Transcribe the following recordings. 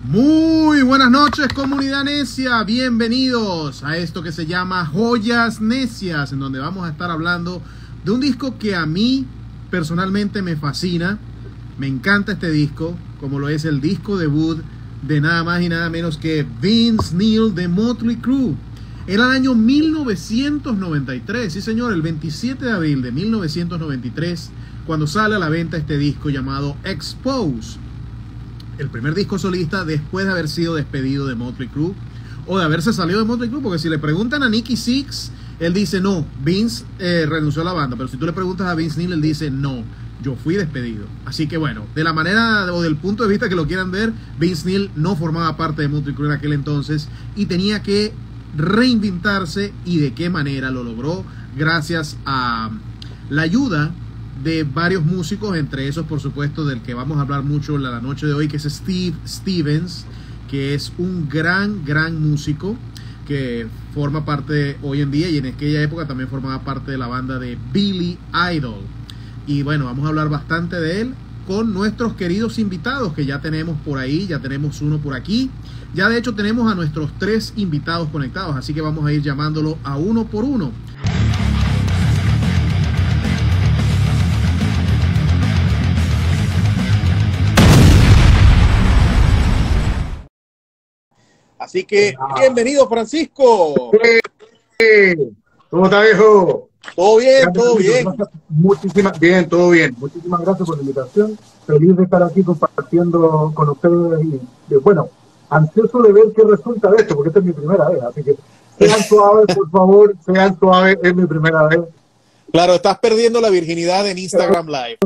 Muy buenas noches, comunidad necia, bienvenidos a esto que se llama Joyas Necias, en donde vamos a estar hablando de un disco que a mí personalmente me fascina. Me encanta este disco, como lo es el disco debut de nada más y nada menos que Vince Neil de Motley Crue. Era el año 1993, sí señor, el 27 de abril de 1993, cuando sale a la venta este disco llamado Expose. El primer disco solista después de haber sido despedido de Motley Crue, o de haberse salido de Motley Crue, porque si le preguntan a Nicky Six, él dice no, Vince renunció a la banda, pero si tú le preguntas a Vince Neil, él dice no, yo fui despedido. Así que bueno, de la manera o del punto de vista que lo quieran ver, Vince Neil no formaba parte de Motley Crue en aquel entonces y tenía que reinventarse, y de qué manera lo logró, gracias a la ayuda de varios músicos, entre esos por supuesto del que vamos a hablar mucho la noche de hoy, que es Steve Stevens, que es un gran músico que forma parte hoy en día, y en aquella época también formaba parte de la banda de Billy Idol. Y bueno, vamos a hablar bastante de él con nuestros queridos invitados que ya tenemos por ahí, ya tenemos uno por aquí, ya de hecho tenemos a nuestros 3 invitados conectados, así que vamos a ir llamándolo a uno por uno. Así que, bienvenido, Francisco. ¿Cómo está, viejo? Todo bien, todo bien. Todo bien. Muchísimas gracias por la invitación. Feliz de estar aquí compartiendo con ustedes y bueno, ansioso de ver qué resulta de esto, porque esta es mi primera vez. Así que sean suaves, por favor, sean suaves, es mi primera vez. Claro, estás perdiendo la virginidad en Instagram Live.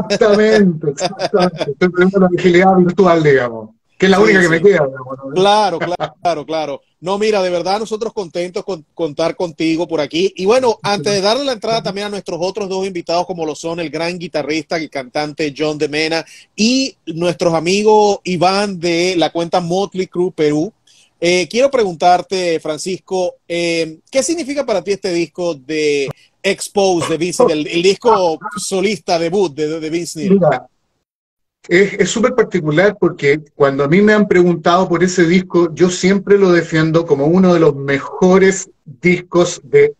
Exactamente. Estoy perdiendo la virginidad virtual, digamos. Que es la única que me queda. Claro. No, mira, de verdad nosotros contentos con contar contigo por aquí. Y bueno, antes de darle la entrada también a nuestros otros 2 invitados, como lo son el gran guitarrista y cantante John de Mena y nuestros amigos Iván de la cuenta Motley Crue Perú, quiero preguntarte, Francisco, ¿qué significa para ti este disco de Expose de Vince, el disco solista debut de Vince Neil? Mira, es súper particular porque cuando a mí me han preguntado por ese disco, yo siempre lo defiendo como uno de los mejores discos de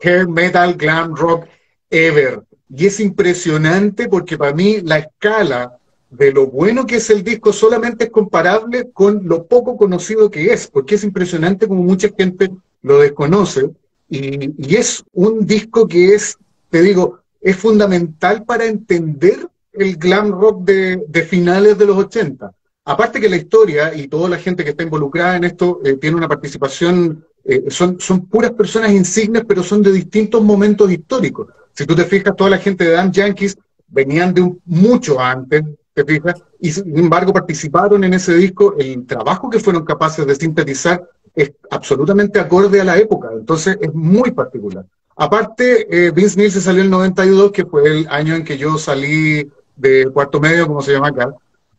hair metal, glam rock ever. Y es impresionante porque para mí la escala de lo bueno que es el disco solamente es comparable con lo poco conocido que es, porque es impresionante como mucha gente lo desconoce. Y es un disco que es, te digo, es fundamental para entender el glam rock de finales de los 80. Aparte que la historia y toda la gente que está involucrada en esto tiene una participación, son puras personas insignes, pero son de distintos momentos históricos. Si tú te fijas, toda la gente de Damn Yankees venían de mucho antes, te fijas, y sin embargo participaron en ese disco. El trabajo que fueron capaces de sintetizar es absolutamente acorde a la época, entonces es muy particular. Aparte, Vince Neil se salió en el 92, que fue el año en que yo salí de cuarto medio, como se llama acá,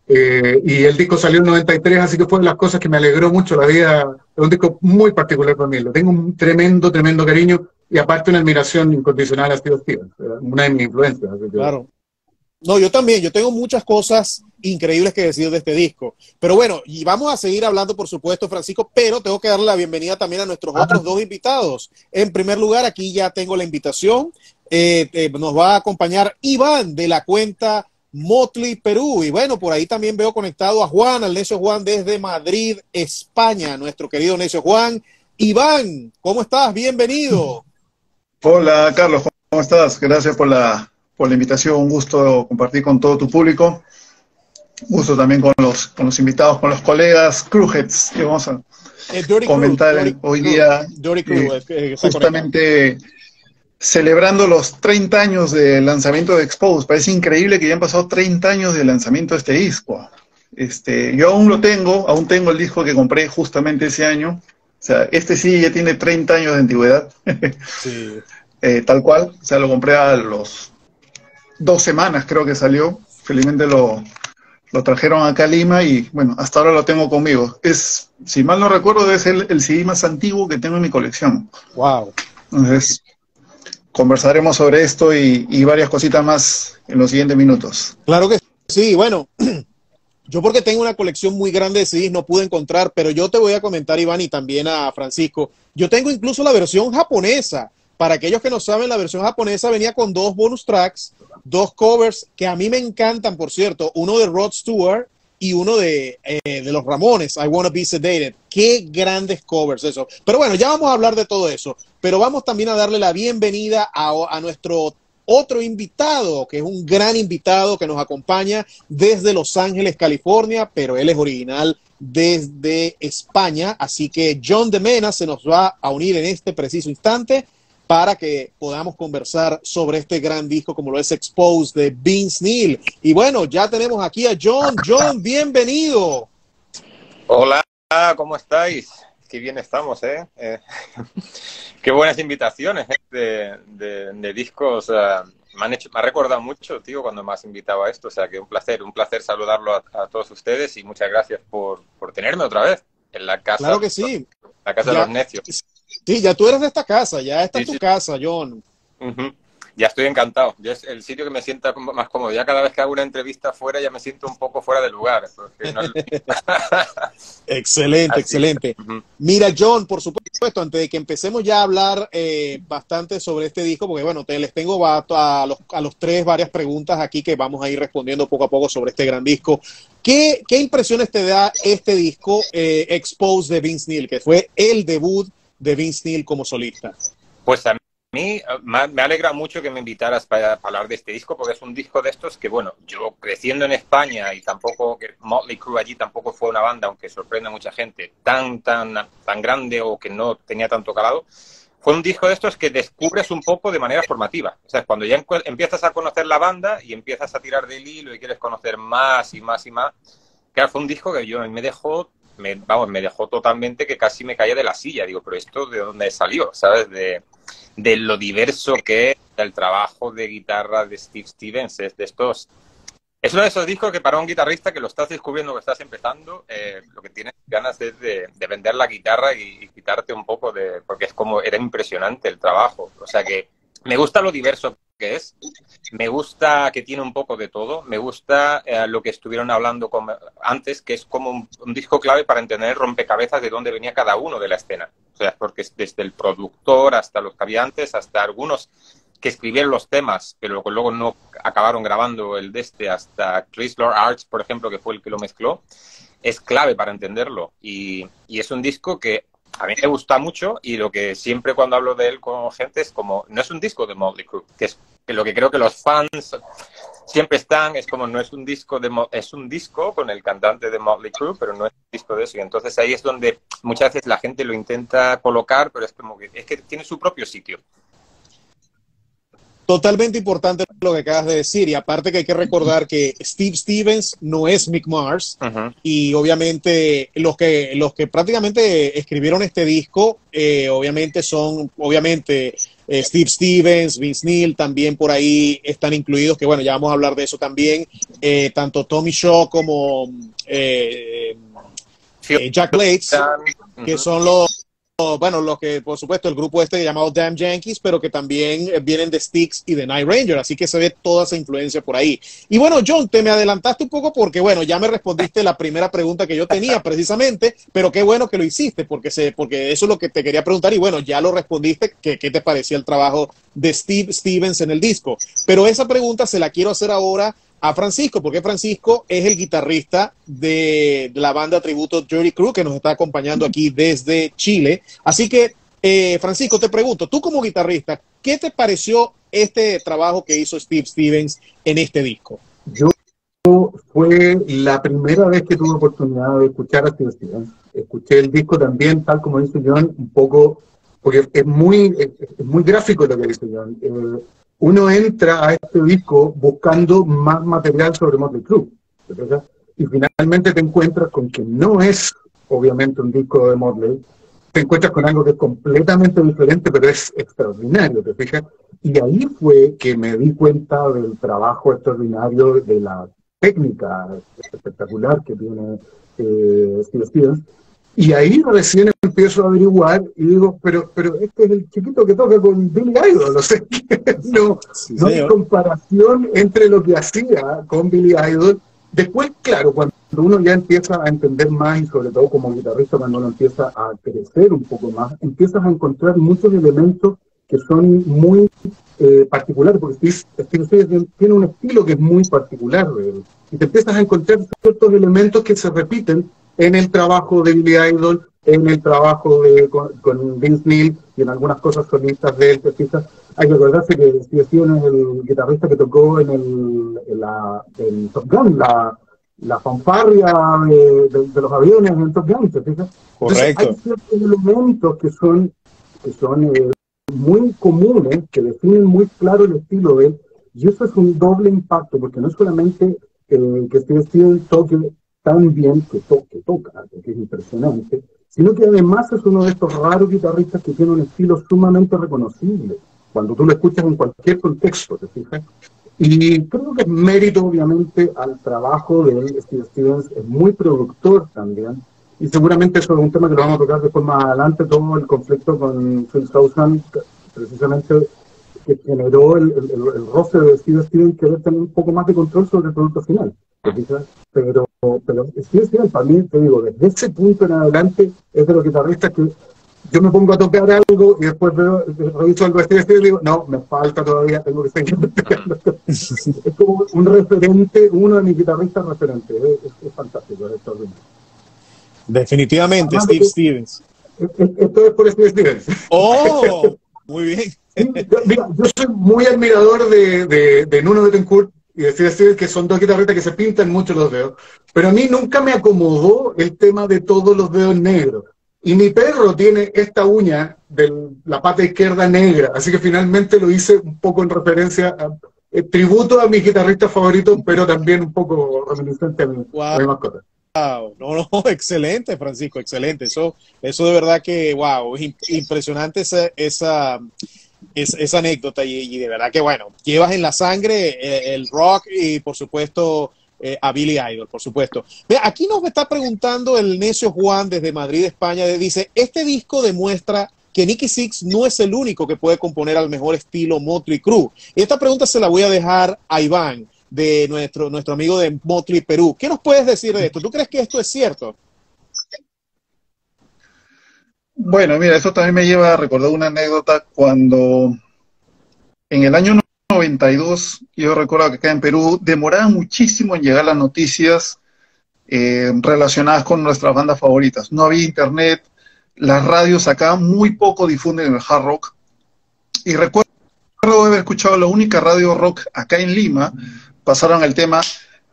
y el disco salió en el 93, así que fue de las cosas que me alegró mucho la vida. Es un disco muy particular para mí, lo tengo un tremendo cariño, y aparte una admiración incondicional a Steve Stevens, una de mis influencias. Así que... Claro. No, yo también, yo tengo muchas cosas increíbles que decir de este disco, pero bueno, y vamos a seguir hablando, por supuesto, Francisco, pero tengo que darle la bienvenida también a nuestros otros 2 invitados. En primer lugar, aquí ya tengo la invitación, nos va a acompañar Iván de la cuenta Motley Perú, y bueno, por ahí también veo conectado a Juan, al Necio Juan desde Madrid, España, nuestro querido Necio Juan. Iván, ¿cómo estás? Bienvenido. Hola, Carlos, ¿cómo estás? Gracias por la invitación, un gusto compartir con todo tu público, gusto también con los invitados, con los colegas Cruheads, que vamos a comentar hoy día, justamente celebrando los 30 años del lanzamiento de Expose. Parece increíble que ya han pasado 30 años del lanzamiento de este disco. Yo aún tengo el disco que compré justamente ese año, o sea, sí ya tiene 30 años de antigüedad, sí. Tal cual, o sea, lo compré a los 2 semanas creo que salió, felizmente lo trajeron acá a Lima y bueno, hasta ahora lo tengo conmigo. Si mal no recuerdo, es el CD más antiguo que tengo en mi colección. Wow. Entonces, conversaremos sobre esto y varias cositas más en los siguientes minutos. Claro que sí, bueno, Yo porque tengo una colección muy grande de CDs no pude encontrar, pero yo te voy a comentar, Iván, y también a Francisco. Yo tengo incluso la versión japonesa. Para aquellos que no saben, la versión japonesa venía con 2 bonus tracks, 2 covers que a mí me encantan, por cierto. Uno de Rod Stewart y uno de los Ramones, I Wanna Be Sedated. Qué grandes covers eso. Pero bueno, ya vamos a hablar de todo eso. Pero vamos también a darle la bienvenida a nuestro otro invitado, que es un gran invitado que nos acompaña desde Los Ángeles, California, pero él es original desde España. Así que John de Mena se nos va a unir en este preciso instante para que podamos conversar sobre este gran disco como lo es Exposed de Vince Neil. Y bueno, ya tenemos aquí a John. John, bienvenido. Hola, ¿cómo estáis? Qué bien estamos, ¿eh? Qué buenas invitaciones de discos. Me ha recordado mucho, tío, cuando me has invitado a esto. O sea, que un placer saludarlo a todos ustedes y muchas gracias por tenerme otra vez en la casa. Claro que sí. La casa de los necios. Sí, ya tú eres de esta casa, ya esta es tu casa, John. Ya estoy encantado. Ya es el sitio que me sienta más cómodo. Ya cada vez que hago una entrevista fuera ya me siento un poco fuera de lugar. No... Excelente, Así. Excelente. Mira, John, por supuesto, antes de que empecemos ya a hablar bastante sobre este disco, porque bueno, les tengo a los 3 varias preguntas aquí que vamos a ir respondiendo poco a poco sobre este gran disco. ¿Qué impresiones te da este disco Exposed de Vince Neil, que fue el debut de Vince Neil como solista? Pues a mí me alegra mucho que me invitaras para hablar de este disco, porque es un disco de estos que, bueno, yo creciendo en España y tampoco, que Motley Crue allí tampoco fue una banda, aunque sorprende a mucha gente, tan grande o que no tenía tanto calado, fue un disco de estos que descubres un poco de manera formativa. O sea, cuando ya empiezas a conocer la banda y empiezas a tirar del hilo y quieres conocer más y más y más, claro, fue un disco que yo me dejó totalmente que casi me caía de la silla. Digo, pero ¿esto de dónde salió? ¿Sabes? De lo diverso que es el trabajo de guitarra de Steve Stevens. Es uno de esos discos que para un guitarrista que lo estás descubriendo, que estás empezando, lo que tienes ganas es de vender la guitarra y quitarte un poco porque es como, era impresionante el trabajo. O sea que me gusta lo diverso que es, me gusta que tiene un poco de todo, me gusta lo que estuvieron hablando antes, que es como un disco clave para entender rompecabezas de dónde venía cada uno de la escena. O sea, porque es desde el productor hasta los que había antes, hasta algunos que escribieron los temas, pero luego no acabaron grabando hasta Chris Lord Arts, por ejemplo, que fue el que lo mezcló, es clave para entenderlo. Y es un disco que a mí me gusta mucho, y lo que siempre cuando hablo de él con gente es como, no es un disco de Motley Crue, que es lo que creo que los fans siempre están, es como, no es un disco es un disco con el cantante de Motley Crue, pero no es un disco de eso. Y entonces ahí es donde muchas veces la gente lo intenta colocar, pero es como que tiene su propio sitio. Totalmente importante lo que acabas de decir, y aparte que hay que recordar que Steve Stevens no es Mick Mars, y obviamente los que prácticamente escribieron este disco, obviamente son Steve Stevens, Vince Neil, también por ahí están incluidos, que bueno, ya vamos a hablar de eso también, tanto Tommy Shaw como Jack Blades, que son los que, por supuesto, el grupo llamado Damn Yankees, pero que también vienen de Styx y de Night Ranger, así que se ve toda esa influencia por ahí. Y bueno, John, te me adelantaste un poco porque, bueno, ya me respondiste la primera pregunta que yo tenía precisamente, pero qué bueno que lo hiciste, porque eso es lo que te quería preguntar, y bueno, ya lo respondiste, que qué te parecía el trabajo de Steve Stevens en el disco. Pero esa pregunta se la quiero hacer ahora a Francisco, porque Francisco es el guitarrista de la banda tributo Dirty Crew, que nos está acompañando aquí desde Chile. Así que, Francisco, te pregunto, tú como guitarrista, ¿qué te pareció este trabajo que hizo Steve Stevens en este disco? Fue la primera vez que tuve oportunidad de escuchar a Steve Stevens. Escuché el disco también, tal como dice John, un poco, porque es muy gráfico lo que dice John. Uno entra a este disco buscando más material sobre Motley Crue, ¿verdad? Y finalmente te encuentras con que no es, obviamente, un disco de Motley. Te encuentras con algo que es completamente diferente, pero es extraordinario, ¿te fijas? Y ahí fue que me di cuenta del trabajo extraordinario, de la técnica espectacular que tiene Steve Stevens. Y ahí recién empiezo a averiguar y digo, pero este es el chiquito que toca con Billy Idol, o sea, no hay comparación entre lo que hacía con Billy Idol. Después, claro, cuando uno ya empieza a entender más, y sobre todo como guitarrista, cuando uno empieza a crecer un poco más, empiezas a encontrar muchos elementos que son muy particulares, porque Steve Stevens tiene un estilo que es muy particular de él, y te empiezas a encontrar ciertos elementos que se repiten en el trabajo de Billy Idol, en el trabajo con Vince Neil y en algunas cosas solistas de él. Hay que acordarse que Steve Stevens es el guitarrista que tocó en Top Gun, la fanfarria de los aviones en Top Gun, ¿te fijas? Correcto. Entonces, hay ciertos elementos que son muy comunes, que definen muy claro el estilo de él, y eso es un doble impacto, porque no es solamente que Steve Stevens toque tan bien que toca, que es impresionante, sino que además es uno de estos raros guitarristas que tiene un estilo sumamente reconocible, cuando tú lo escuchas en cualquier contexto, ¿te fijas? Y creo que es mérito, obviamente, al trabajo de él. Steve Stevens es muy productor también, y seguramente eso es un tema que lo vamos a tocar después más adelante, todo el conflicto con Phil Soussan, precisamente, que generó el roce de Steve Stevens, que debe tener un poco más de control sobre el producto final. Pero Steve Stevens, para mí, te digo, desde ese punto en adelante, es de los guitarristas que yo me pongo a tocar algo y después reviso algo de Steve Stevens y digo, no, me falta todavía, tengo que seguir tocando. Es como un referente, uno de mis guitarristas referentes. Es fantástico, es extraordinario. Definitivamente, Además, Steve Stevens. Esto es por Steve Stevens. ¡Oh! Muy bien. Mira, yo soy muy admirador de Nuno Bettencourt y de Steve Stevens, que son dos guitarristas que se pintan mucho los dedos, pero a mí nunca me acomodó el tema de todos los dedos negros. Y mi perro tiene esta uña de la pata izquierda negra, así que finalmente lo hice un poco en referencia a tributo a mis guitarristas favoritos, pero también un poco reminiscente a mi mascota. Wow, no, excelente, Francisco, excelente. Eso de verdad que, wow, es impresionante esa anécdota y de verdad que, bueno, llevas en la sangre el rock y, por supuesto, a Billy Idol, por supuesto. Mira, aquí nos está preguntando el necio Juan desde Madrid, España, dice, este disco demuestra que Nikki Sixx no es el único que puede componer al mejor estilo Mötley Crüe. Y esta pregunta se la voy a dejar a Iván, de nuestro amigo de Mötley Perú. ¿Qué nos puedes decir de esto? ¿Tú crees que esto es cierto? Bueno, mira, eso también me lleva a recordar una anécdota cuando en el año 92, yo recuerdo que acá en Perú demoraban muchísimo en llegar las noticias relacionadas con nuestras bandas favoritas. No había internet, las radios acá muy poco difunden el hard rock, y recuerdo haber escuchado la única radio rock acá en Lima. Pasaron el tema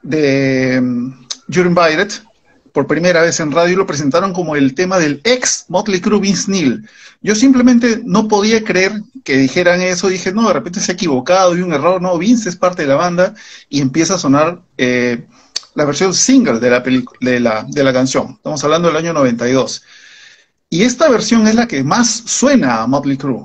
de You're Invited por primera vez en radio y lo presentaron como el tema del ex Mötley Crüe Vince Neil. Yo simplemente no podía creer que dijeran eso. Dije, no, de repente se ha equivocado y un error. No, Vince es parte de la banda, y empieza a sonar la versión single de la canción. Estamos hablando del año 92. Y esta versión es la que más suena a Mötley Crüe.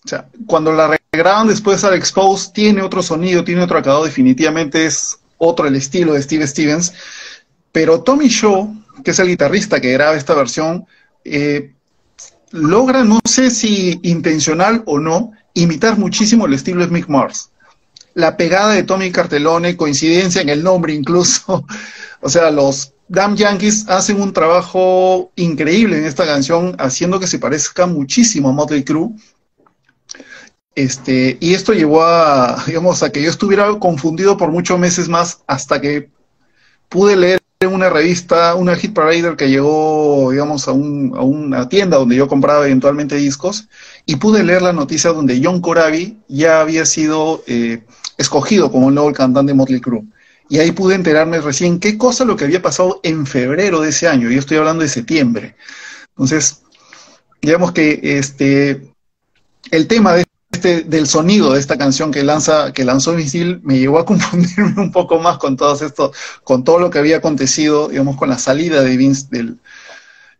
O sea, cuando la regraban después al Exposed, tiene otro sonido, tiene otro acabado, definitivamente es otro el estilo de Steve Stevens, pero Tommy Shaw, que es el guitarrista que graba esta versión, logra, no sé si intencional o no, imitar muchísimo el estilo de Mick Mars. La pegada de Tommy Cartellone, coincidencia en el nombre incluso, o sea, los Damn Yankees hacen un trabajo increíble en esta canción, haciendo que se parezca muchísimo a Mötley Crüe. Y esto llevó a que yo estuviera confundido por muchos meses más, hasta que pude leer en una revista, una Hit Parader que llegó, digamos, a una tienda donde yo compraba eventualmente discos, y pude leer la noticia donde John Corabi ya había sido escogido como el nuevo cantante de Mötley Crüe. Y ahí pude enterarme recién qué cosa lo que había pasado en febrero de ese año. Yo estoy hablando de septiembre. Entonces, digamos que el tema del sonido de esta canción que lanzó Vince Neil me llevó a confundirme un poco más con con todo lo que había acontecido, digamos, con la salida de Vince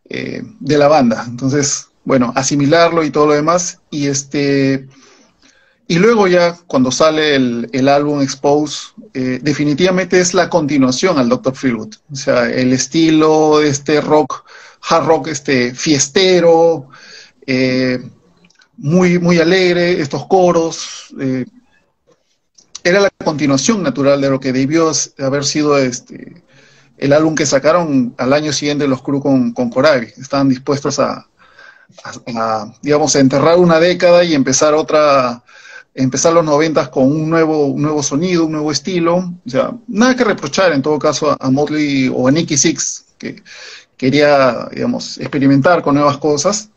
de la banda. Entonces, bueno, asimilarlo y todo lo demás, y luego ya cuando sale el álbum Exposed, definitivamente es la continuación al Dr. Feelgood. O sea, el estilo de rock, hard rock, fiestero, muy, muy alegre, estos coros, era la continuación natural de lo que debió haber sido el álbum que sacaron al año siguiente los Crue con Corabi. Estaban dispuestos digamos, a enterrar una década y empezar los 90 con un nuevo sonido, un nuevo estilo. O sea, nada que reprochar en todo caso a Motley o a Nicky Sixx, que quería, digamos, experimentar con nuevas cosas,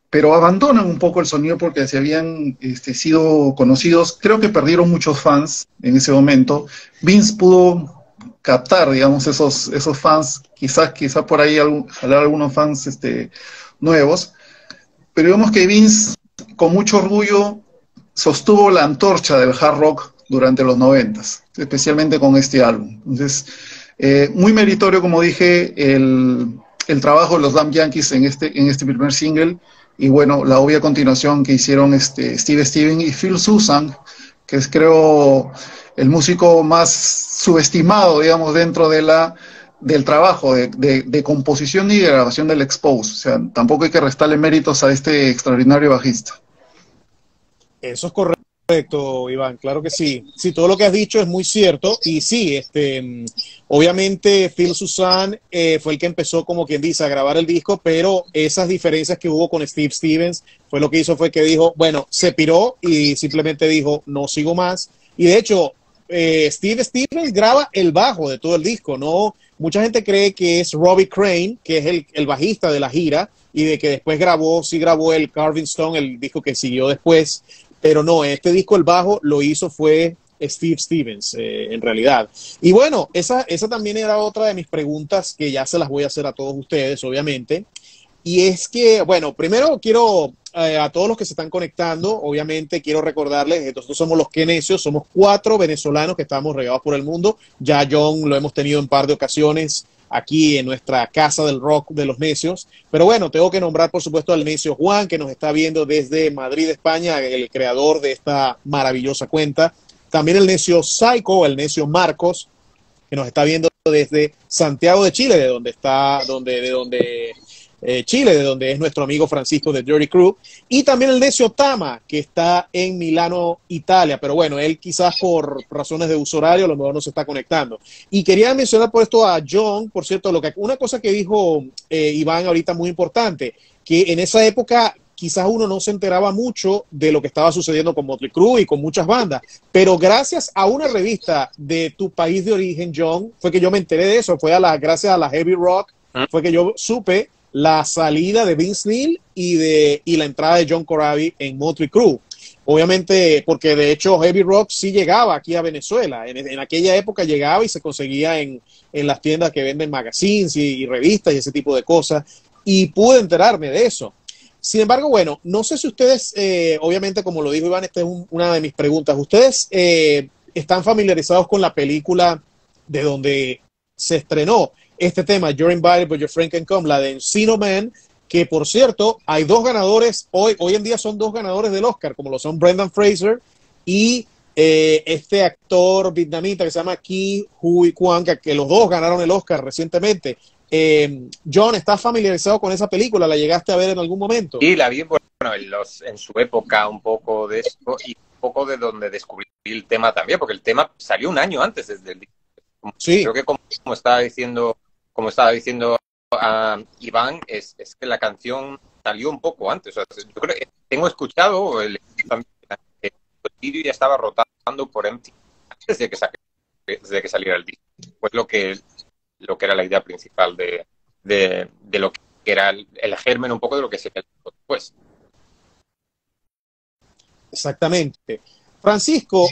pero abandonan un poco el sonido porque se habían sido conocidos. Creo que perdieron muchos fans en ese momento. Vince pudo captar, digamos, esos fans, quizás por ahí jalar algunos fans nuevos, pero digamos que Vince, con mucho orgullo, sostuvo la antorcha del hard rock durante los 90s, especialmente con este álbum. Entonces, muy meritorio, como dije, el trabajo de los Damn Yankees en este primer single, y bueno, la obvia continuación que hicieron Steve Stevens y Phil Soussan, que es, creo, el músico más subestimado, digamos, dentro del trabajo de composición y de grabación del Expose. O sea, tampoco hay que restarle méritos a este extraordinario bajista. Eso es correcto, Iván, claro que sí. Sí, todo lo que has dicho es muy cierto. Y sí, obviamente Phil Soussan fue el que empezó, como quien dice, a grabar el disco, pero esas diferencias que hubo con Steve Stevens fue lo que hizo fue que dijo, bueno, se piró y simplemente dijo, no sigo más. Y de hecho, Steve Stevens graba el bajo de todo el disco, ¿no? Mucha gente cree que es Robbie Crane, que es el bajista de la gira, y de que después sí grabó el Carving Stone, el disco que siguió después, pero no, este disco el bajo lo hizo fue Steve Stevens, en realidad. Y bueno, esa también era otra de mis preguntas que ya se las voy a hacer a todos ustedes, obviamente. Y es que, bueno, primero quiero, a todos los que se están conectando, obviamente quiero recordarles que nosotros somos los Que Necios, somos 4 venezolanos que estamos regados por el mundo. Ya John lo hemos tenido en par de ocasiones aquí en nuestra casa del rock de los necios. Pero bueno, tengo que nombrar, por supuesto, al necio Juan, que nos está viendo desde Madrid, España, el creador de esta maravillosa cuenta. También el necio Psycho, el necio Marcos, que nos está viendo desde Santiago de Chile, de donde es nuestro amigo Francisco de Dirty Crew, y también el necio Tama, que está en Milano, Italia, pero bueno, él quizás por razones de uso horario a lo mejor no se está conectando. Y quería mencionar por esto a John, por cierto, una cosa que dijo Iván ahorita muy importante, que en esa época quizás uno no se enteraba mucho de lo que estaba sucediendo con Motley Crue y con muchas bandas, pero gracias a una revista de tu país de origen, John, fue que yo me enteré de eso, gracias a la Heavy Rock, fue que yo supe la salida de Vince Neil y la entrada de John Corabi en Motley Crue. Obviamente, porque de hecho Heavy Rock sí llegaba aquí a Venezuela. En aquella época llegaba y se conseguía en las tiendas que venden magazines y revistas y ese tipo de cosas. Y pude enterarme de eso. Sin embargo, bueno, no sé si ustedes, obviamente, como lo dijo Iván, esta es una de mis preguntas. ¿Ustedes están familiarizados con la película de donde se estrenó este tema, You're Invited but Your Friend Can Come, la de Encino Man, que por cierto, hay 2 ganadores, hoy en día son 2 ganadores del Oscar, como lo son Brendan Fraser y este actor vietnamita que se llama Ki Huy Quang, que los 2 ganaron el Oscar recientemente. John, ¿estás familiarizado con esa película? ¿La llegaste a ver en algún momento? Sí, la vi, bueno, en su época, un poco de esto y un poco de donde descubrí el tema también, porque el tema salió un año antes desde el disco. Sí. Creo que como estaba diciendo Iván, es que la canción salió un poco antes. O sea, yo creo que tengo escuchado que el vídeo ya estaba rotando por MTV antes de que saliera el disco. Pues lo que era la idea principal de lo que era el germen un poco de lo que sería el disco después. Exactamente. Francisco,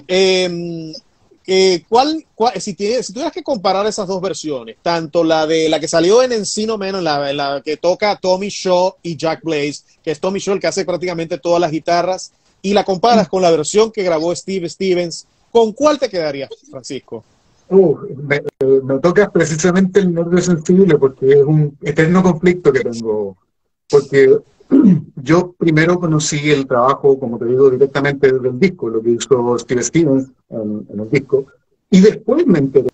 si tuvieras que comparar esas 2 versiones, tanto la que salió en Encino Man, la que toca Tommy Shaw y Jack Blaze, que es Tommy Shaw el que hace prácticamente todas las guitarras, y la comparas con la versión que grabó Steve Stevens, ¿con cuál te quedarías, Francisco? Me tocas precisamente el nervio sensible porque es un eterno conflicto que tengo, porque yo primero conocí el trabajo, como te digo, directamente desde el disco, lo que hizo Steve Stevens en el disco, y después me enteré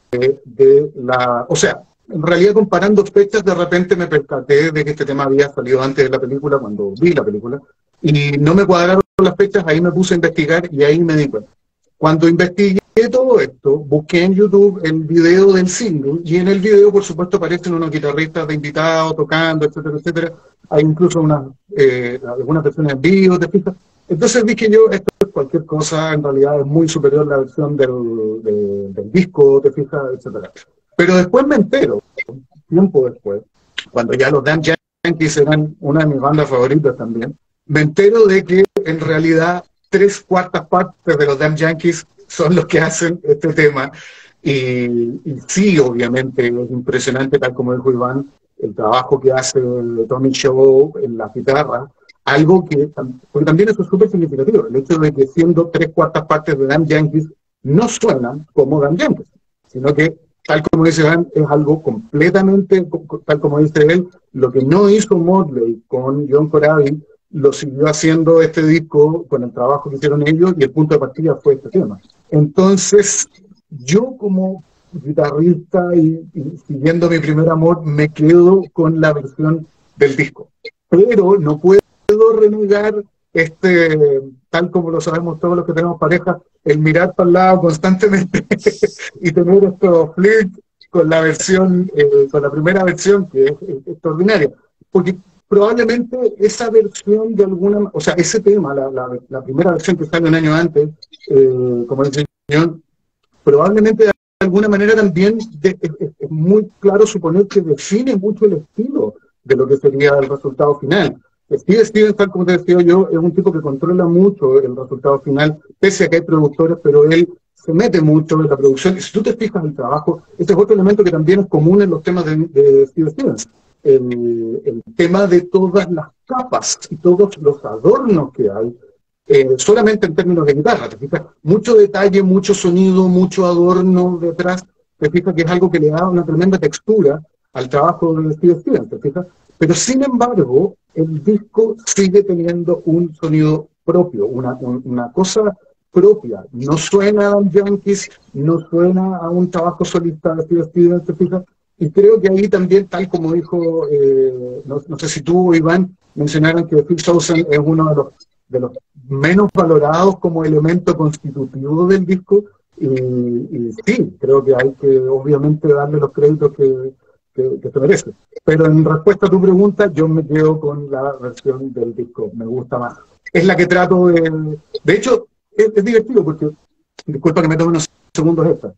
o sea, en realidad comparando fechas, de repente me percaté de que este tema había salido antes de la película, cuando vi la película, y no me cuadraron las fechas, ahí me puse a investigar y ahí me di cuenta. Cuando investigué todo esto, busqué en YouTube el video del single, y en el video, por supuesto, aparecen unos guitarristas de invitados tocando, etcétera, etcétera. Hay incluso algunas versiones en vivo, ¿te fijas? Entonces dije yo, esto es cualquier cosa, en realidad es muy superior a la versión del disco, ¿te fijas? Etcétera. Pero después me entero, tiempo después, cuando ya los Damn Yankees eran una de mis bandas favoritas también, me entero de que en realidad 3/4 partes de los Damn Yankees son los que hacen este tema. Y sí, obviamente, es impresionante, tal como dijo Iván, el trabajo que hace Tommy Shaw en la guitarra, algo que, porque también eso es súper significativo, el hecho de que siendo 3/4 partes de Damn Yankees no suenan como Damn Yankees, sino que, tal como dice Iván, es algo completamente, tal como dice él, lo que no hizo Motley con John Corabi, lo siguió haciendo este disco con el trabajo que hicieron ellos, y el punto de partida fue este tema. Entonces, yo como guitarrista y siguiendo mi primer amor, me quedo con la versión del disco. Pero no puedo renegar, tal como lo sabemos todos los que tenemos pareja, el mirar para el lado constantemente y tener estos flirts con la versión, con la primera versión, que es extraordinaria. Porque probablemente esa versión de alguna, o sea, ese tema, la primera versión que sale un año antes, como el señor, probablemente de alguna manera también es muy claro suponer que define mucho el estilo de lo que sería el resultado final. Steve Stevens, tal como te decía yo, es un tipo que controla mucho el resultado final, pese a que hay productores, pero él se mete mucho en la producción. Y si tú te fijas en el trabajo, este es otro elemento que también es común en los temas de Steve Stevens. El tema de todas las capas y todos los adornos que hay, solamente en términos de guitarra, te fijas, mucho detalle, mucho sonido, mucho adorno detrás, te fijas que es algo que le da una tremenda textura al trabajo de Steve Stevens, te fijas, pero sin embargo, el disco sigue teniendo un sonido propio, una cosa propia, no suena a Damn Yankees, no suena a un trabajo solista de Steve Stevens, te fijas. Y creo que ahí también, tal como dijo, no sé si tú o Iván mencionaron que Phil Sousa es uno de los menos valorados como elemento constitutivo del disco, y sí, creo que hay que obviamente darle los créditos que se merece. Pero en respuesta a tu pregunta, yo me quedo con la versión del disco, me gusta más. Es la que trato de... De hecho, es divertido porque, disculpa que me tome unos segundos esta.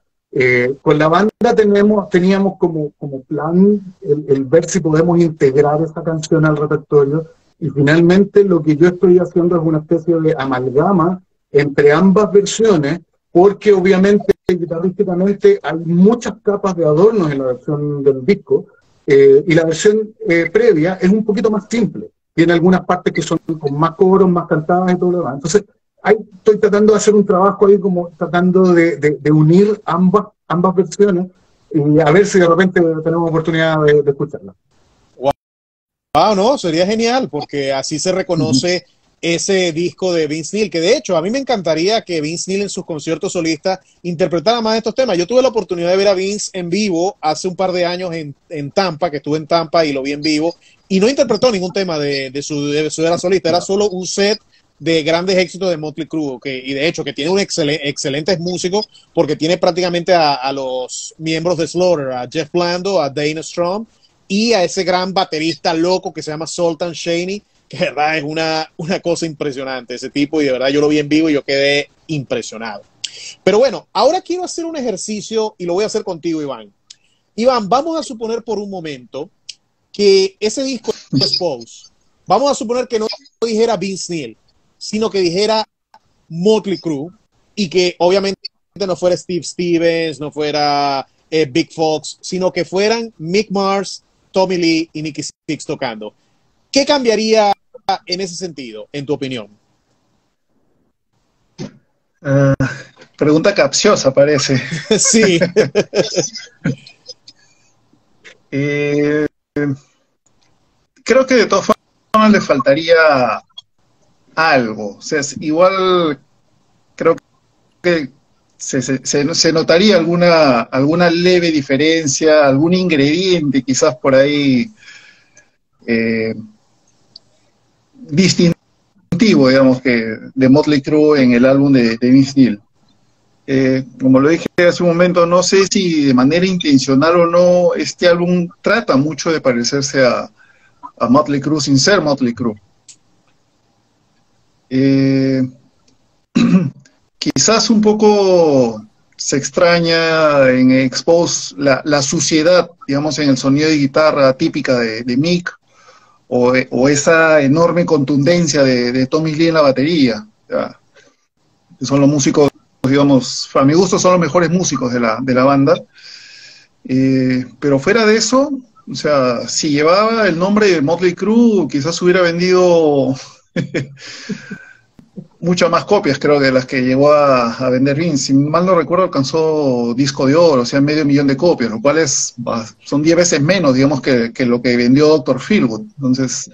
Con la banda teníamos como plan el ver si podemos integrar esa canción al repertorio, y finalmente lo que yo estoy haciendo es una especie de amalgama entre ambas versiones, porque obviamente guitarrísticamente hay muchas capas de adornos en la versión del disco, y la versión previa es un poquito más simple, tiene algunas partes que son con más coros, más cantadas y todo lo demás. Entonces ahí estoy tratando de hacer un trabajo ahí como tratando de unir ambas versiones, y a ver si de repente tenemos oportunidad de escucharla. Wow, no, sería genial, porque así se reconoce ese disco de Vince Neil, que de hecho a mí me encantaría que Vince Neil en sus conciertos solistas interpretara más estos temas. Yo tuve la oportunidad de ver a Vince en vivo hace un par de años en Tampa, que estuve en Tampa y lo vi en vivo, y no interpretó ningún tema de su era solista, era solo un set de grandes éxitos de Motley Crue, y de hecho que tiene un excelentes músicos, porque tiene prácticamente a los miembros de Slaughter, a Jeff Blando, a Dana Strum, y a ese gran baterista loco que se llama Sultan Shaney, que de verdad es una cosa impresionante ese tipo, y de verdad yo lo vi en vivo y yo quedé impresionado. Pero bueno, ahora quiero hacer un ejercicio y lo voy a hacer contigo, Iván. Iván, vamos a suponer por un momento que ese disco de Expose, vamos a suponer que no dijera Vince Neil, sino que dijera Motley Crue, y que obviamente no fuera Steve Stevens, no fuera Big Fox, sino que fueran Mick Mars, Tommy Lee y Nicky Sixx tocando. ¿Qué cambiaría en ese sentido, en tu opinión? Pregunta capciosa, parece. Sí. Creo que de todas formas le faltaría algo. O sea, igual creo que se notaría alguna leve diferencia, algún ingrediente quizás por ahí distintivo, digamos, que de Motley Crue en el álbum de Vince Neil. Como lo dije hace un momento, no sé si de manera intencional o no, este álbum trata mucho de parecerse a Motley Crue sin ser Motley Crue. Quizás un poco se extraña en Expose la suciedad, digamos, en el sonido de guitarra típica de Mick, o esa enorme contundencia de Tommy Lee en la batería, ¿ya? Que son los músicos, digamos, a mi gusto son los mejores músicos de la banda. Pero fuera de eso, o sea, si llevaba el nombre de Motley Crue, quizás hubiera vendido muchas más copias, creo, que las que llegó a vender Vince. Si mal no recuerdo, alcanzó disco de oro, o sea, 500,000 de copias, lo cual son 10 veces menos, digamos, que lo que vendió Dr. Feelgood. Entonces,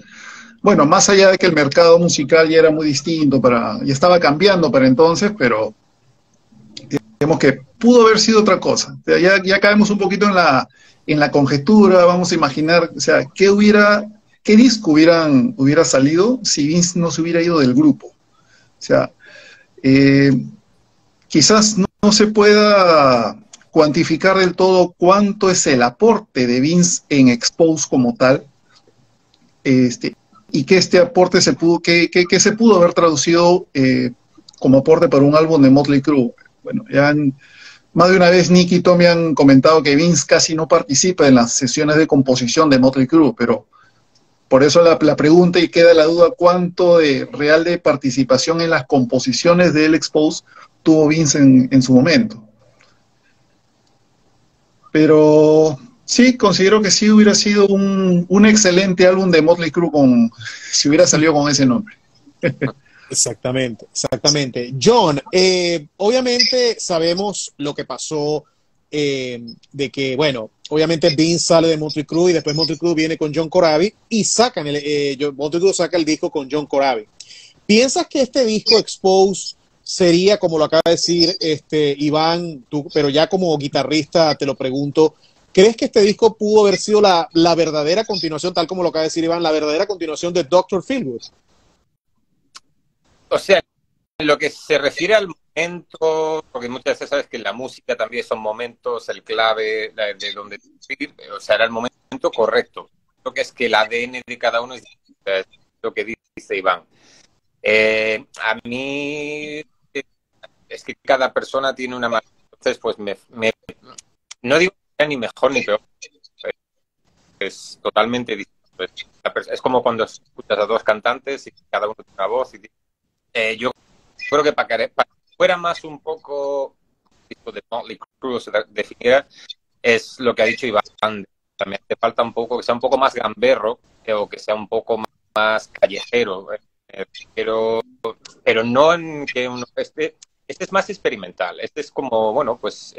bueno, más allá de que el mercado musical ya era muy distinto, ya estaba cambiando para entonces, pero digamos que pudo haber sido otra cosa. O sea, ya caemos un poquito en la conjetura, vamos a imaginar, o sea, qué disco hubiera salido si Vince no se hubiera ido del grupo. O sea, quizás no se pueda cuantificar del todo cuánto es el aporte de Vince en Expose como tal, y que este aporte que se pudo haber traducido como aporte para un álbum de Motley Crue. Bueno, más de una vez Nick y Tommy han comentado que Vince casi no participa en las sesiones de composición de Motley Crue, pero por eso la pregunta y queda la duda, ¿cuánto de real de participación en las composiciones del Expose tuvo Vince en su momento? Pero sí, considero que sí hubiera sido un excelente álbum de Motley Crue si hubiera salido con ese nombre. Exactamente, exactamente. John, obviamente sabemos lo que pasó, de que, bueno, obviamente Vince sale de Motley Crue y después Motley Crue viene con John Corabi y Motley Crue saca el disco con John Corabi. ¿Piensas que este disco Expose sería, como lo acaba de decir Iván, tú, pero ya como guitarrista te lo pregunto, ¿crees que este disco pudo haber sido la verdadera continuación, tal como lo acaba de decir Iván, la verdadera continuación de Dr. Feelgood? O sea, en lo que se refiere al momento, porque muchas veces sabes que en la música también son momentos, el clave de donde, o sea, era el momento correcto. Lo que es que el ADN de cada uno es lo que dice Iván. A mí es que cada persona tiene una manera, entonces pues no digo que sea ni mejor ni peor, es totalmente distinto. Es como cuando escuchas a dos cantantes y cada uno tiene una voz y yo creo que para que fuera más un poco de Motley Crue se definiera, es lo que ha dicho Iván. También hace falta un poco que sea un poco más gamberro o que sea un poco más callejero, pero no en que este es más experimental. Este es como, bueno, pues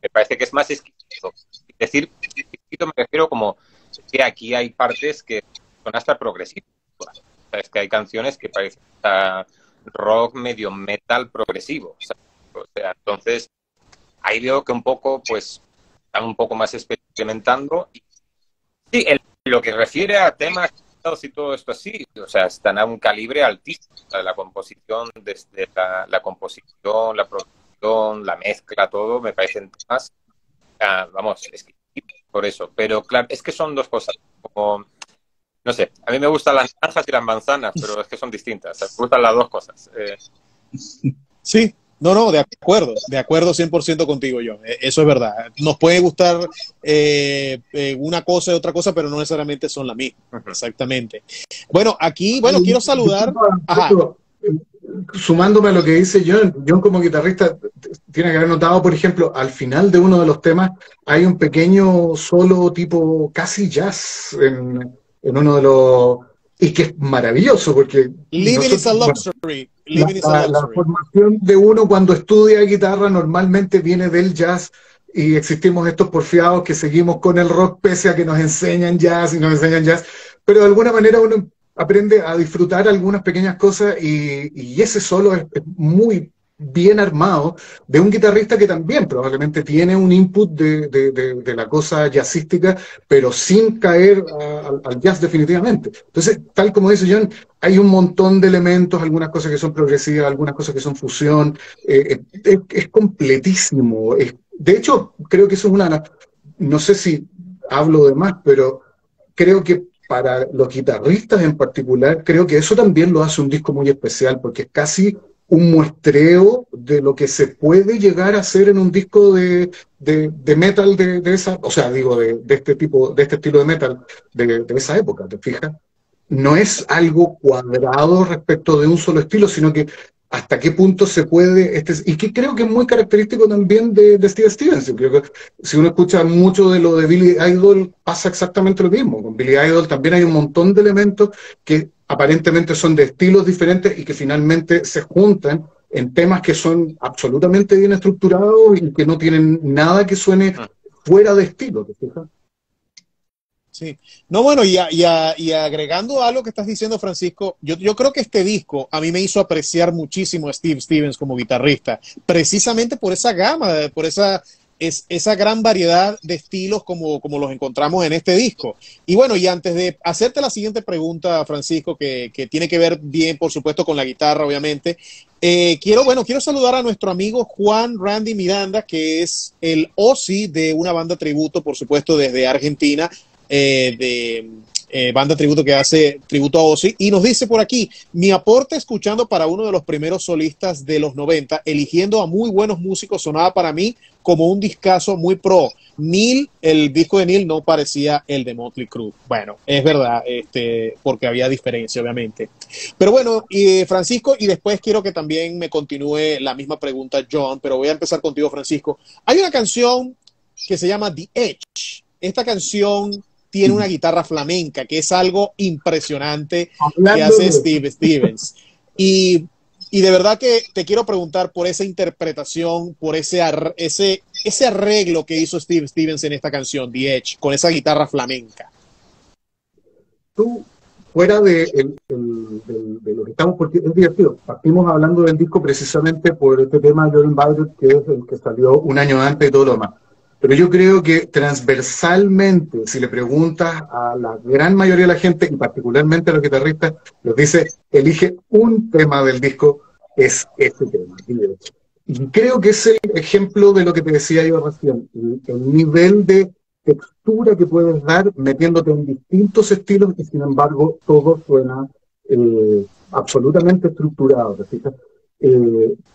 me parece que es más exquisito. Es decir, exquisito me refiero como que aquí hay partes que son hasta progresivas. Es que hay canciones que parecen rock medio metal progresivo. O sea, entonces ahí veo que un poco, pues, están un poco más experimentando. Y, sí, lo que refiere a temas y todo esto así, o sea, están a un calibre altísimo. O sea, la composición, desde la composición, la producción, la mezcla, todo, me parecen temas, vamos, es que por eso. Pero claro, es que son dos cosas, como... No sé, a mí me gustan las naranjas y las manzanas, pero es que son distintas. Me gustan las dos cosas. Sí, no, de acuerdo 100% contigo, John. Eso es verdad. Nos puede gustar una cosa y otra cosa, pero no necesariamente son la misma. Exactamente. Bueno, aquí, quiero saludar. Ajá. Sumándome a lo que dice John como guitarrista tiene que haber notado, por ejemplo, al final de uno de los temas hay un pequeño solo tipo casi jazz en uno de los... Y que es maravilloso, porque... Living is a luxury. La formación de uno cuando estudia guitarra normalmente viene del jazz, y existimos estos porfiados que seguimos con el rock pese a que nos enseñan jazz, pero de alguna manera uno aprende a disfrutar algunas pequeñas cosas, y ese solo es muy bien armado de un guitarrista que también probablemente tiene un input de la cosa jazzística, pero sin caer al jazz definitivamente. Entonces, tal como dice John, hay un montón de elementos, algunas cosas que son progresivas, algunas cosas que son fusión, es completísimo. De hecho, creo que eso es no sé si hablo de más, pero creo que para los guitarristas en particular, creo que eso también lo hace un disco muy especial, porque es casi un muestreo de lo que se puede llegar a hacer en un disco de metal de esa, o sea, digo, de este tipo, de este estilo de metal de esa época, ¿te fijas? No es algo cuadrado respecto de un solo estilo, sino que hasta qué punto se puede, y que creo que es muy característico también de Steve Stevens. Yo creo que si uno escucha mucho de lo de Billy Idol, pasa exactamente lo mismo. Con Billy Idol también hay un montón de elementos que aparentemente son de estilos diferentes y que finalmente se juntan en temas que son absolutamente bien estructurados y que no tienen nada que suene fuera de estilo, ¿te fijas? Sí. No, bueno, y agregando algo que estás diciendo, Francisco, yo creo que este disco a mí me hizo apreciar muchísimo a Steve Stevens como guitarrista, precisamente por esa gama, por esa gran variedad de estilos como los encontramos en este disco. Y bueno, y antes de hacerte la siguiente pregunta, Francisco, que tiene que ver bien, por supuesto, con la guitarra, obviamente, quiero saludar a nuestro amigo Juan Randy Miranda, que es el Ozzy de una banda tributo, por supuesto, desde Argentina, banda tributo que hace tributo a Ozzy, y nos dice por aquí: mi aporte escuchando para uno de los primeros solistas de los 90, eligiendo a muy buenos músicos, sonaba para mí como un discazo muy pro. Neil, el disco de Neil no parecía el de Motley Crue. Bueno, es verdad, porque había diferencia, obviamente. Pero bueno, Francisco, y después quiero que también me continúe la misma pregunta John, pero voy a empezar contigo, Francisco. Hay una canción que se llama The Edge. Esta canción tiene una guitarra flamenca, que es algo impresionante que hace Steve Stevens. Y de verdad que te quiero preguntar por esa interpretación, por ese arreglo que hizo Steve Stevens en esta canción, The Edge, con esa guitarra flamenca. Tú, fuera de lo que estamos, porque es divertido, partimos hablando del disco precisamente por este tema de You're Invited, que es el que salió un año antes y todo lo demás. Pero yo creo que transversalmente, si le preguntas a la gran mayoría de la gente, y particularmente a los guitarristas, les dice, elige un tema del disco, es este tema. Y creo que es el ejemplo de lo que te decía yo recién, el nivel de textura que puedes dar metiéndote en distintos estilos y sin embargo todo suena absolutamente estructurado, ¿te fijas?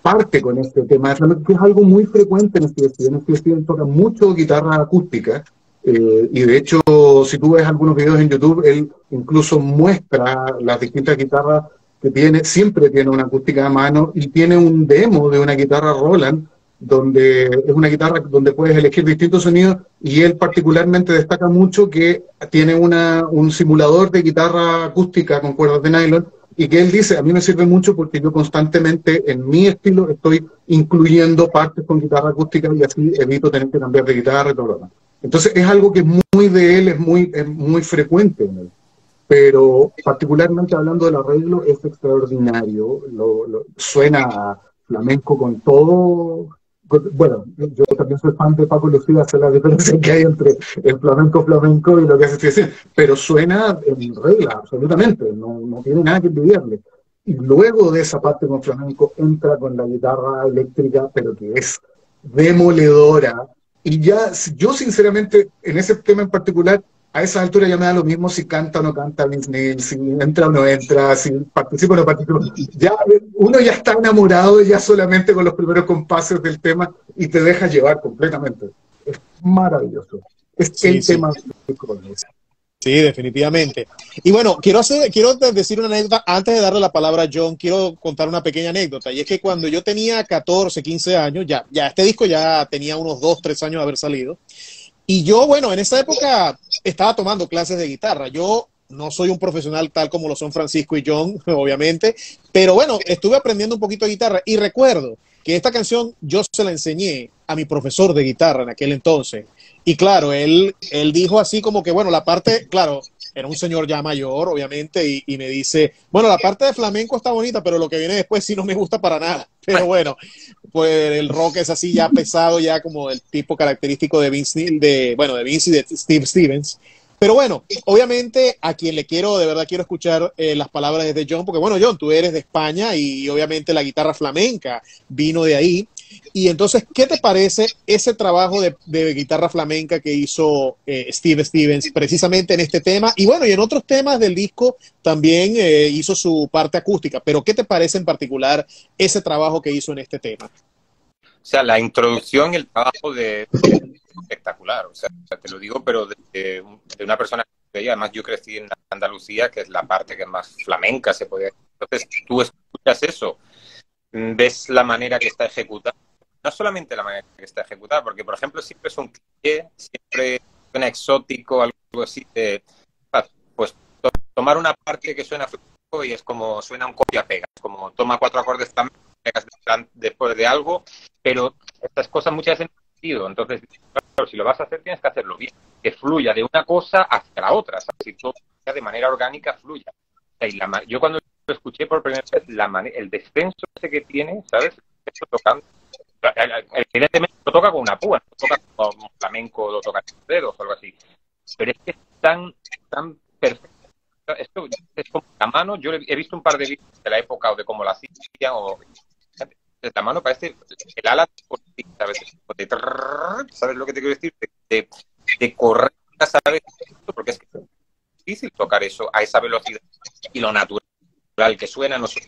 Parte con este tema, que es algo muy frecuente en Steve Stevens. Steve Stevens toca mucho guitarra acústica, y de hecho, si tú ves algunos videos en YouTube, él incluso muestra las distintas guitarras que tiene, siempre tiene una acústica a mano, y tiene un demo de una guitarra Roland, donde es una guitarra donde puedes elegir distintos sonidos, y él particularmente destaca mucho que tiene un simulador de guitarra acústica con cuerdas de nylon, y que él dice, a mí me sirve mucho porque yo constantemente en mi estilo estoy incluyendo partes con guitarra acústica y así evito tener que cambiar de guitarra y todo lo demás. Entonces es algo que es muy de él, es muy frecuente en él. Pero particularmente hablando del arreglo, es extraordinario, suena a flamenco con todo. Bueno, yo también soy fan de Paco Lucía, sé la diferencia que hay entre el flamenco y lo que hace Steve Stevens, pero suena en regla, absolutamente, no tiene nada que envidiarle. Y luego de esa parte con flamenco entra con la guitarra eléctrica, pero que es demoledora. Y ya, yo sinceramente, en ese tema en particular, a esa altura ya me da lo mismo si canta o no canta Vince Neil, si entra o no entra, si participa o no participa. Ya, uno ya está enamorado ya solamente con los primeros compases del tema y te deja llevar completamente. Es maravilloso. Es el tema. Sí, definitivamente. Y bueno, quiero decir una anécdota. Antes de darle la palabra a John, quiero contar una pequeña anécdota. Y es que cuando yo tenía 14, 15 años, ya este disco ya tenía unos 2, 3 años de haber salido. Y yo, bueno, en esa época estaba tomando clases de guitarra. Yo no soy un profesional tal como lo son Francisco y John, obviamente, pero bueno, estuve aprendiendo un poquito de guitarra y recuerdo que esta canción yo se la enseñé a mi profesor de guitarra en aquel entonces. Y claro, él dijo así como que, bueno, la parte, claro, era un señor ya mayor, obviamente, y me dice, bueno, la parte de flamenco está bonita, pero lo que viene después sí no me gusta para nada. Pero bueno, pues el rock es así ya pesado, ya como el tipo característico de Vince Neil, de Vince y de Steve Stevens. Pero bueno, obviamente a quien le quiero, de verdad quiero escuchar las palabras de John, porque bueno, John, tú eres de España y obviamente la guitarra flamenca vino de ahí. Y entonces, ¿qué te parece ese trabajo de guitarra flamenca que hizo Steve Stevens precisamente en este tema? Y bueno, y en otros temas del disco también hizo su parte acústica, pero ¿qué te parece en particular ese trabajo que hizo en este tema? O sea, la introducción y el trabajo de espectacular, o sea, te lo digo, pero de una persona que además yo crecí en Andalucía, que es la parte que más flamenca se puede. Entonces, tú escuchas eso, ves la manera que está ejecutada, no solamente la manera que está ejecutada, porque, por ejemplo, siempre es un cliché, siempre suena exótico, algo así, pues tomar una parte que suena flamenco y es como suena un copia-pega, como toma 4 acordes flamencos, pegas después de algo, pero estas cosas muchas veces no tienen sentido. Entonces, claro, si lo vas a hacer, tienes que hacerlo bien, que fluya de una cosa hacia la otra, ¿sabes? Si todo de manera orgánica fluya. Yo cuando lo escuché por primera vez, el descenso ese que tiene, ¿sabes? Tocando, evidentemente lo toca con una púa, no toca como un flamenco, lo toca con dedos o algo así, pero es que es tan perfecto. Esto es como la mano. Yo he visto un par de vídeos de la época o de cómo la hacían, o la mano parece el ala, ¿sabes? ¿Sabes lo que te quiero decir? De correr, ¿sabes? Porque es que es difícil tocar eso a esa velocidad y lo natural que suena, no suena,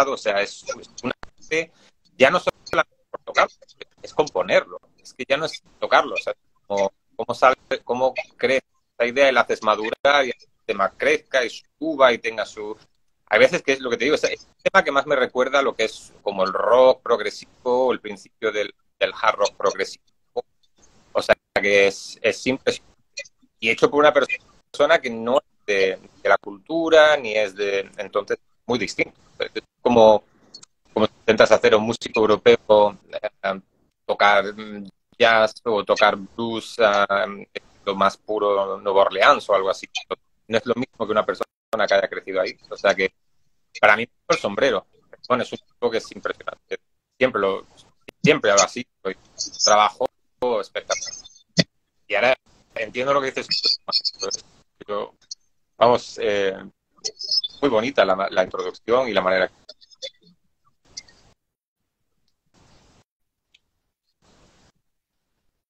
o sea, es una parte, ya no solamente por tocarlo, es componerlo, es que ya no es tocarlo, o sea, cómo crece esa idea y la haces madurar y el tema crezca y suba y tenga su... Hay veces que es lo que te digo, es el tema que más me recuerda a lo que es como el rock progresivo, el principio del hard rock progresivo, o sea, que es simple y hecho por una persona que no es de la cultura, ni es de... Entonces, muy distinto. Es como si intentas hacer a un músico europeo tocar jazz o tocar blues, lo más puro Nueva Orleans o algo así. No es lo mismo que una persona que haya crecido ahí. O sea que, para mí, el sombrero. Bueno, es un tipo que es impresionante. Siempre hago así. Trabajo espectacular. Y ahora entiendo lo que dices. Pero, vamos, muy bonita la introducción y la manera.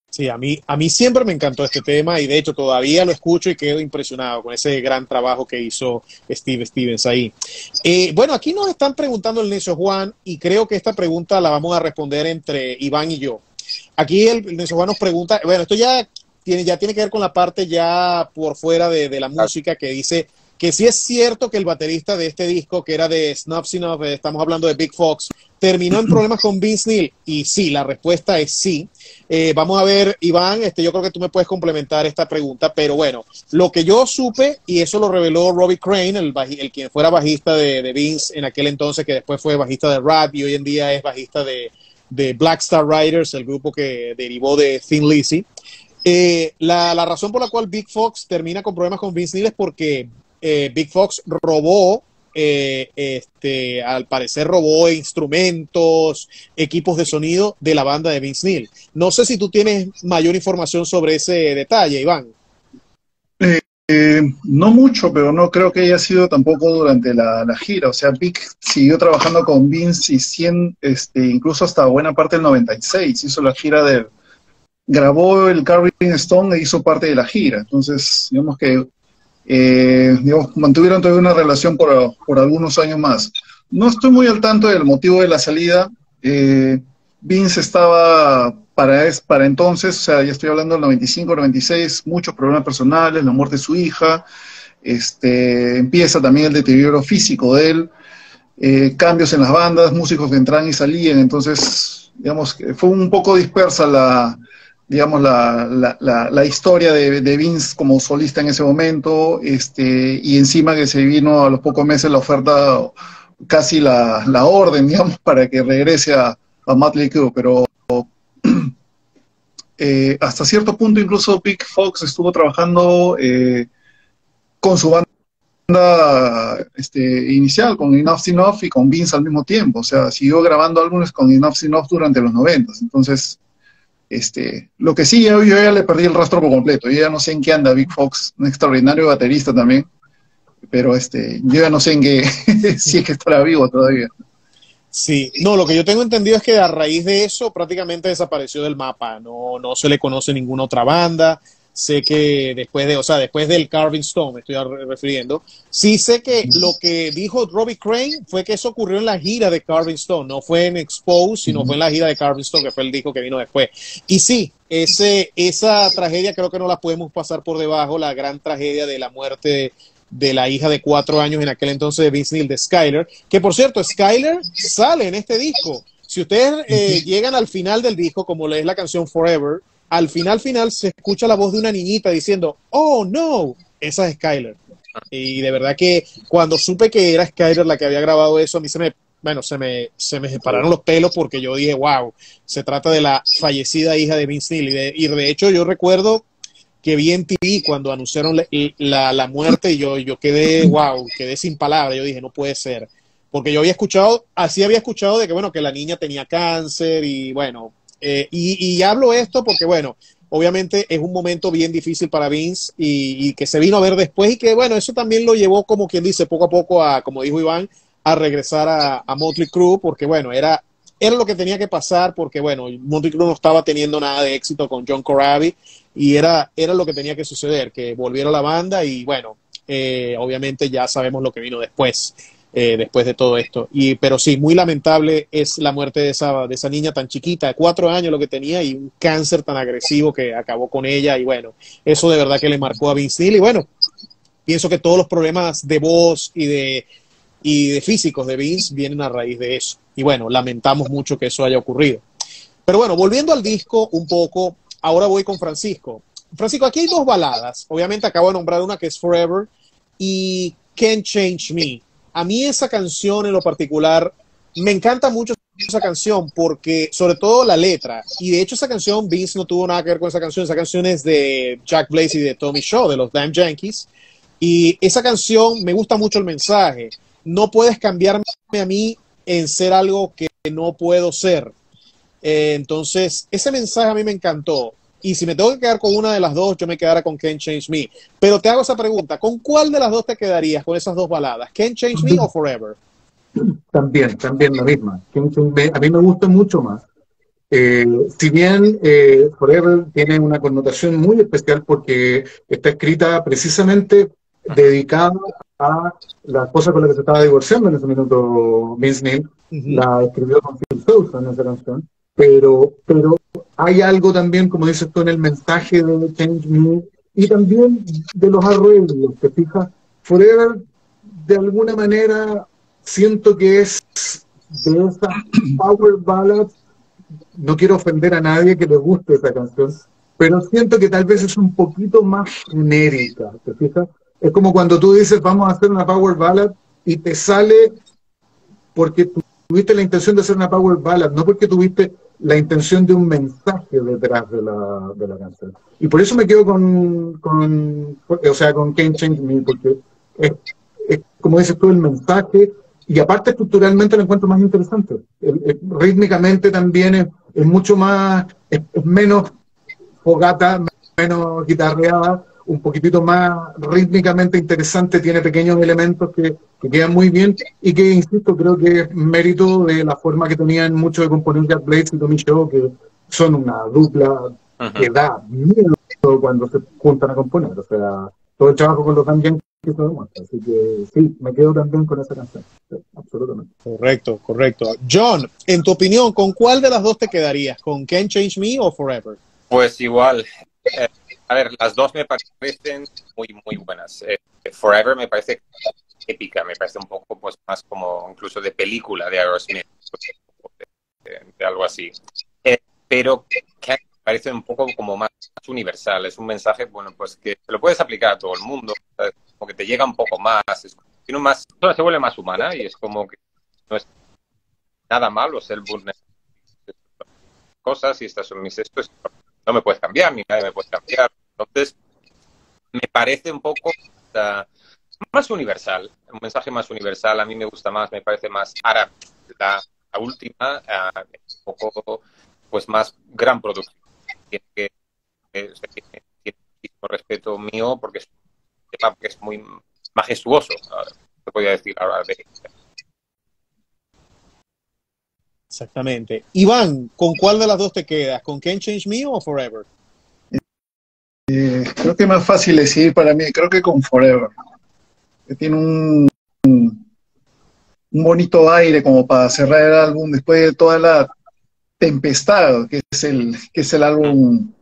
Sí, a mí siempre me encantó este tema y de hecho todavía lo escucho y quedo impresionado con ese gran trabajo que hizo Steve Stevens ahí. Bueno, aquí nos están preguntando el necio Juan y creo que esta pregunta la vamos a responder entre Iván y yo. Aquí el necio Juan nos pregunta, bueno, esto ya tiene que ver con la parte ya por fuera de la música, que dice que sí es cierto que el baterista de este disco, que era de Snuff Snuff, estamos hablando de Big Fox, terminó en problemas con Vince Neil. Y sí, la respuesta es sí. Vamos a ver, Iván, yo creo que tú me puedes complementar esta pregunta, pero bueno, lo que yo supe, y eso lo reveló Robbie Crane, el quien fuera bajista de Vince en aquel entonces, que después fue bajista de Rap y hoy en día es bajista de Black Star Riders, el grupo que derivó de Thin Lizzy. La razón por la cual Big Fox termina con problemas con Vince Neil es porque Big Fox robó, al parecer robó instrumentos, equipos de sonido de la banda de Vince Neil. No sé si tú tienes mayor información sobre ese detalle, Iván. No mucho, pero no creo que haya sido tampoco durante la gira. O sea, Big siguió trabajando con Vince y incluso hasta buena parte del 96. Hizo la gira grabó el Carving Stone e hizo parte de la gira. Entonces, digamos que mantuvieron todavía una relación por algunos años más. No estoy muy al tanto del motivo de la salida. Vince estaba para entonces, o sea, ya estoy hablando del 95, 96, muchos problemas personales, la muerte de su hija, empieza también el deterioro físico de él, cambios en las bandas, músicos que entran y salían, entonces, digamos, fue un poco dispersa la historia de Vince como solista en ese momento, y encima que se vino a los pocos meses la oferta, casi la orden, digamos, para que regrese a Mötley Crüe, pero hasta cierto punto incluso Big Fox estuvo trabajando con su banda inicial, con Enough's Enough y con Vince al mismo tiempo. O sea, siguió grabando álbumes con Enough's Enough durante los 90. Entonces, lo que sí, yo ya le perdí el rastro por completo. Yo ya no sé en qué anda Big Fox, un extraordinario baterista también. Pero yo ya no sé en qué, si es que estará vivo todavía. Sí, no, lo que yo tengo entendido es que a raíz de eso prácticamente desapareció del mapa, no se le conoce ninguna otra banda. Sé que después del Carving Stone, me estoy refiriendo, sí sé que lo que dijo Robbie Crane fue que eso ocurrió en la gira de Carving Stone, no fue en Expose, sino fue en la gira de Carving Stone, que fue el disco que vino después. Y sí, esa tragedia creo que no la podemos pasar por debajo, la gran tragedia de la muerte de la hija de 4 años en aquel entonces de Vince Neil, de Skyler, que por cierto, Skyler sale en este disco. Si ustedes llegan al final del disco, como es la canción Forever, al final se escucha la voz de una niñita diciendo, oh no, esa es Skyler. Y de verdad que cuando supe que era Skyler la que había grabado eso, a mí se me separaron los pelos, porque yo dije, wow, se trata de la fallecida hija de Vince Neil. Y de hecho yo recuerdo que vi en TV cuando anunciaron la muerte, y yo quedé, wow, quedé sin palabras. Yo dije, no puede ser. Porque yo había escuchado de que, bueno, que la niña tenía cáncer y bueno, y hablo esto porque, bueno, obviamente es un momento bien difícil para Vince y que se vino a ver después, y que, bueno, eso también lo llevó, como quien dice, poco a poco como dijo Iván, a regresar a Motley Crue, porque, bueno, era lo que tenía que pasar, porque, bueno, Motley Crue no estaba teniendo nada de éxito con John Corabi, y era lo que tenía que suceder, que volviera la banda, y bueno, obviamente ya sabemos lo que vino después de todo esto. Pero sí, muy lamentable es la muerte de esa niña tan chiquita, de 4 años lo que tenía, y un cáncer tan agresivo que acabó con ella, y bueno, eso de verdad que le marcó a Vince Neil, y bueno, pienso que todos los problemas de voz y de físicos de Vince vienen a raíz de eso. Y bueno, lamentamos mucho que eso haya ocurrido. Pero bueno, volviendo al disco un poco, ahora voy con Francisco. Francisco, aquí hay 2 baladas. Obviamente acabo de nombrar una que es Forever y Can't Change Me. A mí esa canción en lo particular, me encanta mucho esa canción, porque sobre todo la letra, y de hecho esa canción, Vince no tuvo nada que ver con esa canción es de Jack Blaze y de Tommy Shaw, de los Damn Yankees, y esa canción me gusta mucho el mensaje. No puedes cambiarme a mí en ser algo que no puedo ser. Entonces, ese mensaje a mí me encantó. Y si me tengo que quedar con una de las 2, yo me quedara con Can't Change Me. Pero te hago esa pregunta, ¿con cuál de las 2 te quedarías con esas 2 baladas? ¿Can't Change Me o Forever? También la misma. A mí me gusta mucho más. Si bien Forever tiene una connotación muy especial porque está escrita precisamente dedicada a la esposa con la que se estaba divorciando en ese minuto Vince Neil, la escribió con Phil Sousa en esa canción, pero hay algo también, como dices tú, en el mensaje de Change Me y también de los arreglos. Te fijas, Forever de alguna manera siento que es de esas power ballads. No quiero ofender a nadie que le guste esa canción, pero siento que tal vez es un poquito más genérica, ¿te fijas? Es como cuando tú dices, vamos a hacer una power ballad, y te sale porque tuviste la intención de hacer una power ballad, no porque tuviste la intención de un mensaje detrás de la canción. Y por eso me quedo con Can't Change Me, porque es, como dices tú, el mensaje. Y aparte estructuralmente lo encuentro más interesante. Rítmicamente también es mucho más, es menos fogata, menos guitarreada, un poquitito más rítmicamente interesante, tiene pequeños elementos que quedan muy bien y que, insisto, creo que es mérito de la forma que tenían muchos de componer Jack Blaze y Tommy Shaw, que son una dupla que da miedo cuando se juntan a componer. O sea, todo el trabajo con los Damn Yankees que se demuestra. Así que sí, me quedo también con esa canción. Sí, absolutamente. Correcto. John, en tu opinión, ¿con cuál de las 2 te quedarías? ¿Con Can't Change Me o Forever? Pues igual. A ver, las 2 me parecen muy, muy buenas. Forever me parece épica, me parece un poco pues más como incluso de película de Aerosmith, de algo así. Pero Can't me parece un poco como más universal. Es un mensaje, bueno, pues que te lo puedes aplicar a todo el mundo, ¿sabes? Como que te llega un poco más, se vuelve más humana, y es como que no es nada malo ser vulnerable. Cosas, y estas son mis no me puedes cambiar, ni nadie me puede cambiar. Entonces, me parece un poco más universal, un mensaje más universal. A mí me gusta más, me parece más. Ahora, la última, un poco, pues más gran producto. Tiene tiene muchísimo respeto mío porque es muy majestuoso, te podría decir ahora de. Exactamente. Iván, ¿con cuál de las dos te quedas? ¿Con Can't Change Me o Forever? Creo que es más fácil decidir para mí, creo que con Forever. Que tiene un bonito aire como para cerrar el álbum después de toda la tempestad que es el álbum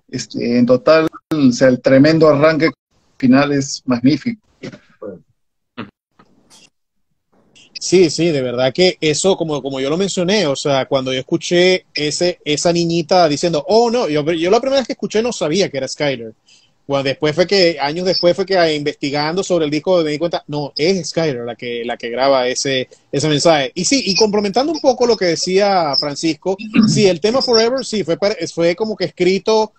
en total. O sea, el tremendo arranque final es magnífico. Sí, sí, de verdad que eso, como yo lo mencioné, o sea, cuando yo escuché esa niñita diciendo, oh no, yo la primera vez que escuché no sabía que era Skyler. Bueno, años después fue que investigando sobre el disco me di cuenta, no, es Skyler la que graba ese mensaje. Y sí, y complementando un poco lo que decía Francisco, sí, el tema Forever, sí, fue como que escrito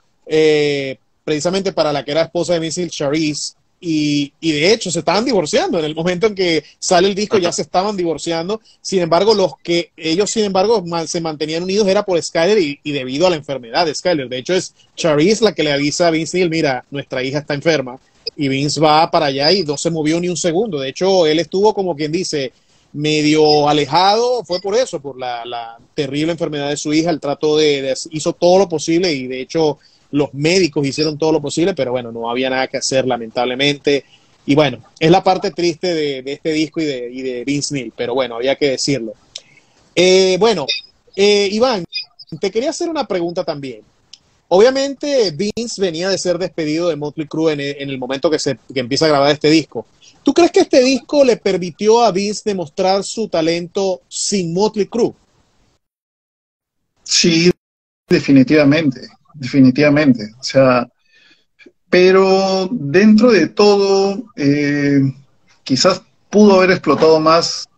precisamente para la que era esposa de Vince, Charisse. Y de hecho se estaban divorciando. En el momento en que sale el disco ya se estaban divorciando. Sin embargo, ellos se mantenían unidos era por Skyler y debido a la enfermedad de Skyler. De hecho, es Charisse la que le avisa a Vince Neil, mira, nuestra hija está enferma. Y Vince va para allá y no se movió ni un segundo. De hecho, él estuvo como quien dice, medio alejado. Fue por eso, por la terrible enfermedad de su hija. El hizo todo lo posible y de hecho los médicos hicieron todo lo posible, pero bueno, no había nada que hacer, lamentablemente. Y bueno, es la parte triste de este disco y de Vince Neil, pero bueno, había que decirlo. Iván, te quería hacer una pregunta también. Obviamente, Vince venía de ser despedido de Motley Crue en el momento que empieza a grabar este disco. ¿Tú crees que este disco le permitió a Vince demostrar su talento sin Motley Crue? Sí, definitivamente. O sea, pero dentro de todo, quizás pudo haber explotado más,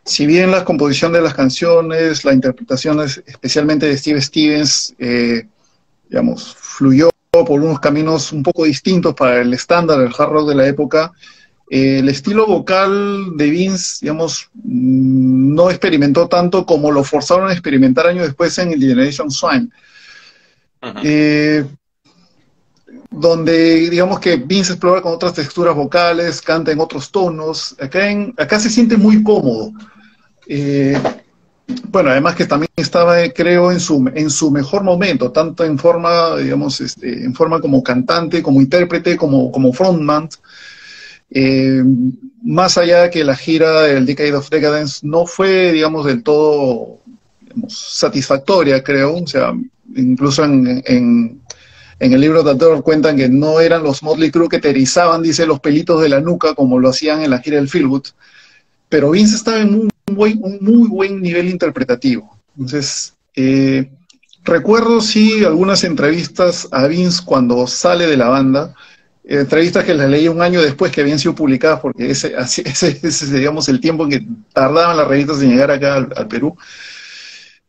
si bien la composición de las canciones, la interpretación especialmente de Steve Stevens, digamos, fluyó por unos caminos un poco distintos para el estándar del hard rock de la época. El estilo vocal de Vince, digamos, no experimentó tanto como lo forzaron a experimentar años después en el Generation Swine. Donde digamos que Vince explora con otras texturas vocales, canta en otros tonos. Acá se siente muy cómodo. Bueno, además que también estaba, creo, en su mejor momento, tanto en forma, digamos, en forma como cantante, como intérprete, como frontman. Más allá de que la gira del Decade of Decadence no fue, digamos, del todo, digamos, satisfactoria, creo. O sea, incluso en el libro de Adore cuentan que no eran los Motley Crue que te erizaban, dice, los pelitos de la nuca como lo hacían en la gira del Feelgood, pero Vince estaba en un muy buen nivel interpretativo. Entonces, recuerdo sí algunas entrevistas a Vince cuando sale de la banda, entrevistas que las leí un año después que habían sido publicadas, porque ese es, digamos, el tiempo en que tardaban las revistas en llegar acá al Perú,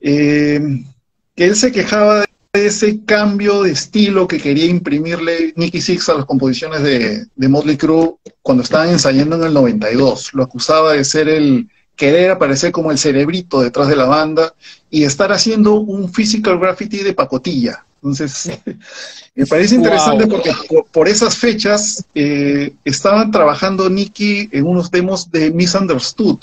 que él se quejaba de ese cambio de estilo que quería imprimirle Nicky Sixx a las composiciones de Motley Crue cuando estaban ensayando en el 92. Lo acusaba de ser querer aparecer como el cerebrito detrás de la banda y estar haciendo un physical graffiti de pacotilla. Entonces, me parece interesante porque por esas fechas estaban trabajando Nicky en unos demos de Misunderstood.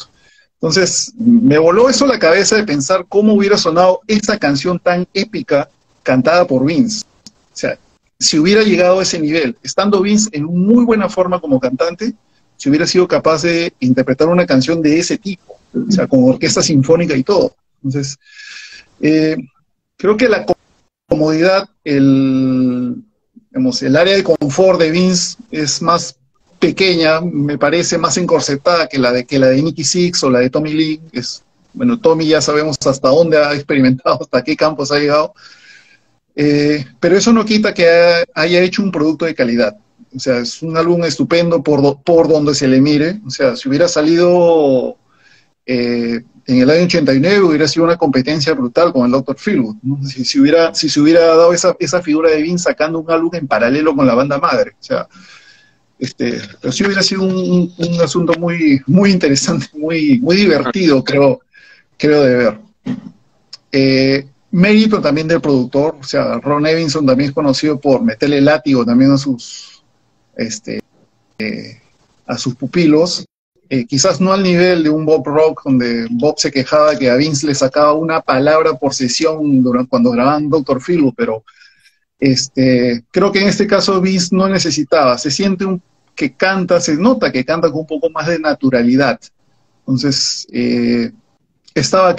Entonces, me voló eso a la cabeza de pensar cómo hubiera sonado esa canción tan épica cantada por Vince. O sea, si hubiera llegado a ese nivel, estando Vince en muy buena forma como cantante, si hubiera sido capaz de interpretar una canción de ese tipo, o sea, con orquesta sinfónica y todo. Entonces, creo que la comodidad, el área de confort de Vince es más pequeña, me parece más encorsetada que la de Nicky Sixx o la de Tommy Lee. Bueno, Tommy ya sabemos hasta dónde ha experimentado, hasta qué campos ha llegado, pero eso no quita que haya hecho un producto de calidad. O sea, es un álbum estupendo por donde se le mire. O sea, si hubiera salido en el año 89 hubiera sido una competencia brutal con el Dr. Feelgood, ¿no? Si se hubiera dado esa figura de Vince sacando un álbum en paralelo con la banda madre. O sea, Pero sí hubiera sido un asunto muy, muy interesante, muy, muy divertido, creo de ver. Mérito también del productor, o sea, Ron Evinson también es conocido por meterle látigo también a sus pupilos, quizás no al nivel de un Bob Rock, donde Bob se quejaba que a Vince le sacaba una palabra por sesión cuando grababan Dr. Phil, pero creo que en este caso Vince no necesitaba, se siente que canta, se nota que canta con un poco más de naturalidad. Entonces, estaba,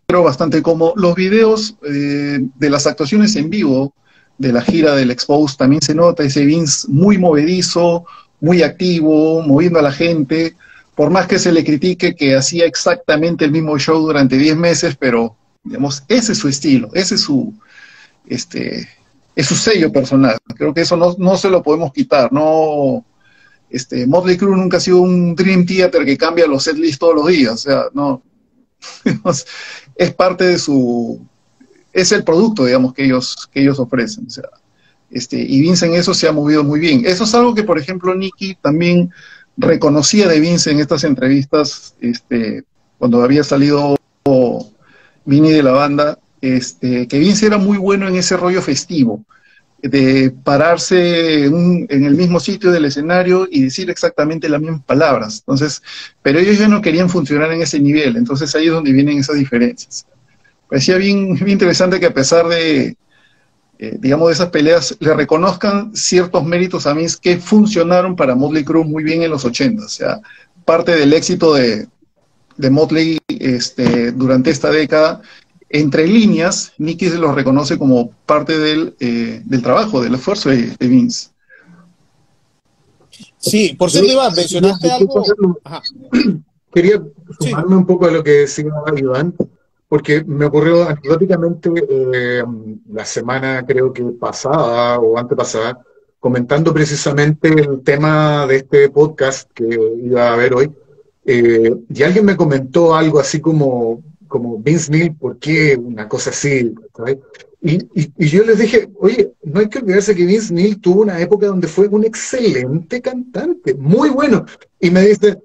creo, bastante cómodo. Los videos de las actuaciones en vivo de la gira del Exposed también se nota ese Vince muy movedizo, muy activo, moviendo a la gente, por más que se le critique que hacía exactamente el mismo show durante 10 meses, pero, digamos, ese es su estilo, ese es su sello personal. Creo que eso no se lo podemos quitar, no. Motley Crue nunca ha sido un Dream Theater que cambia los setlists todos los días, o sea, no. Es parte de es el producto, digamos, que ellos ofrecen, o sea, y Vince en eso se ha movido muy bien. Eso es algo que, por ejemplo, Nicky también reconocía de Vince en estas entrevistas, cuando había salido Vinny de la banda, que Vince era muy bueno en ese rollo festivo, de pararse en el mismo sitio del escenario y decir exactamente las mismas palabras. Entonces, pero ellos ya no querían funcionar en ese nivel, entonces ahí es donde vienen esas diferencias. Parecía bien interesante que a pesar de, digamos, de esas peleas, le reconozcan ciertos méritos a mí que funcionaron para Motley Crue muy bien en los 80. O sea, parte del éxito de Motley durante esta década, entre líneas, Nicky se los reconoce como parte del trabajo, del esfuerzo de Vince. Sí, por cierto, Iván, mencionaste algo. Ajá. Quería sumarme un poco a lo que decía Iván, porque me ocurrió anecdóticamente la semana, creo que pasada o antepasada, comentando precisamente el tema de este podcast que iba a haber hoy, y alguien me comentó algo así como Vince Neil, ¿por qué una cosa así? ¿Sabes? Y yo les dije, oye, no hay que olvidarse que Vince Neil tuvo una época donde fue un excelente cantante, muy bueno. Y me dice,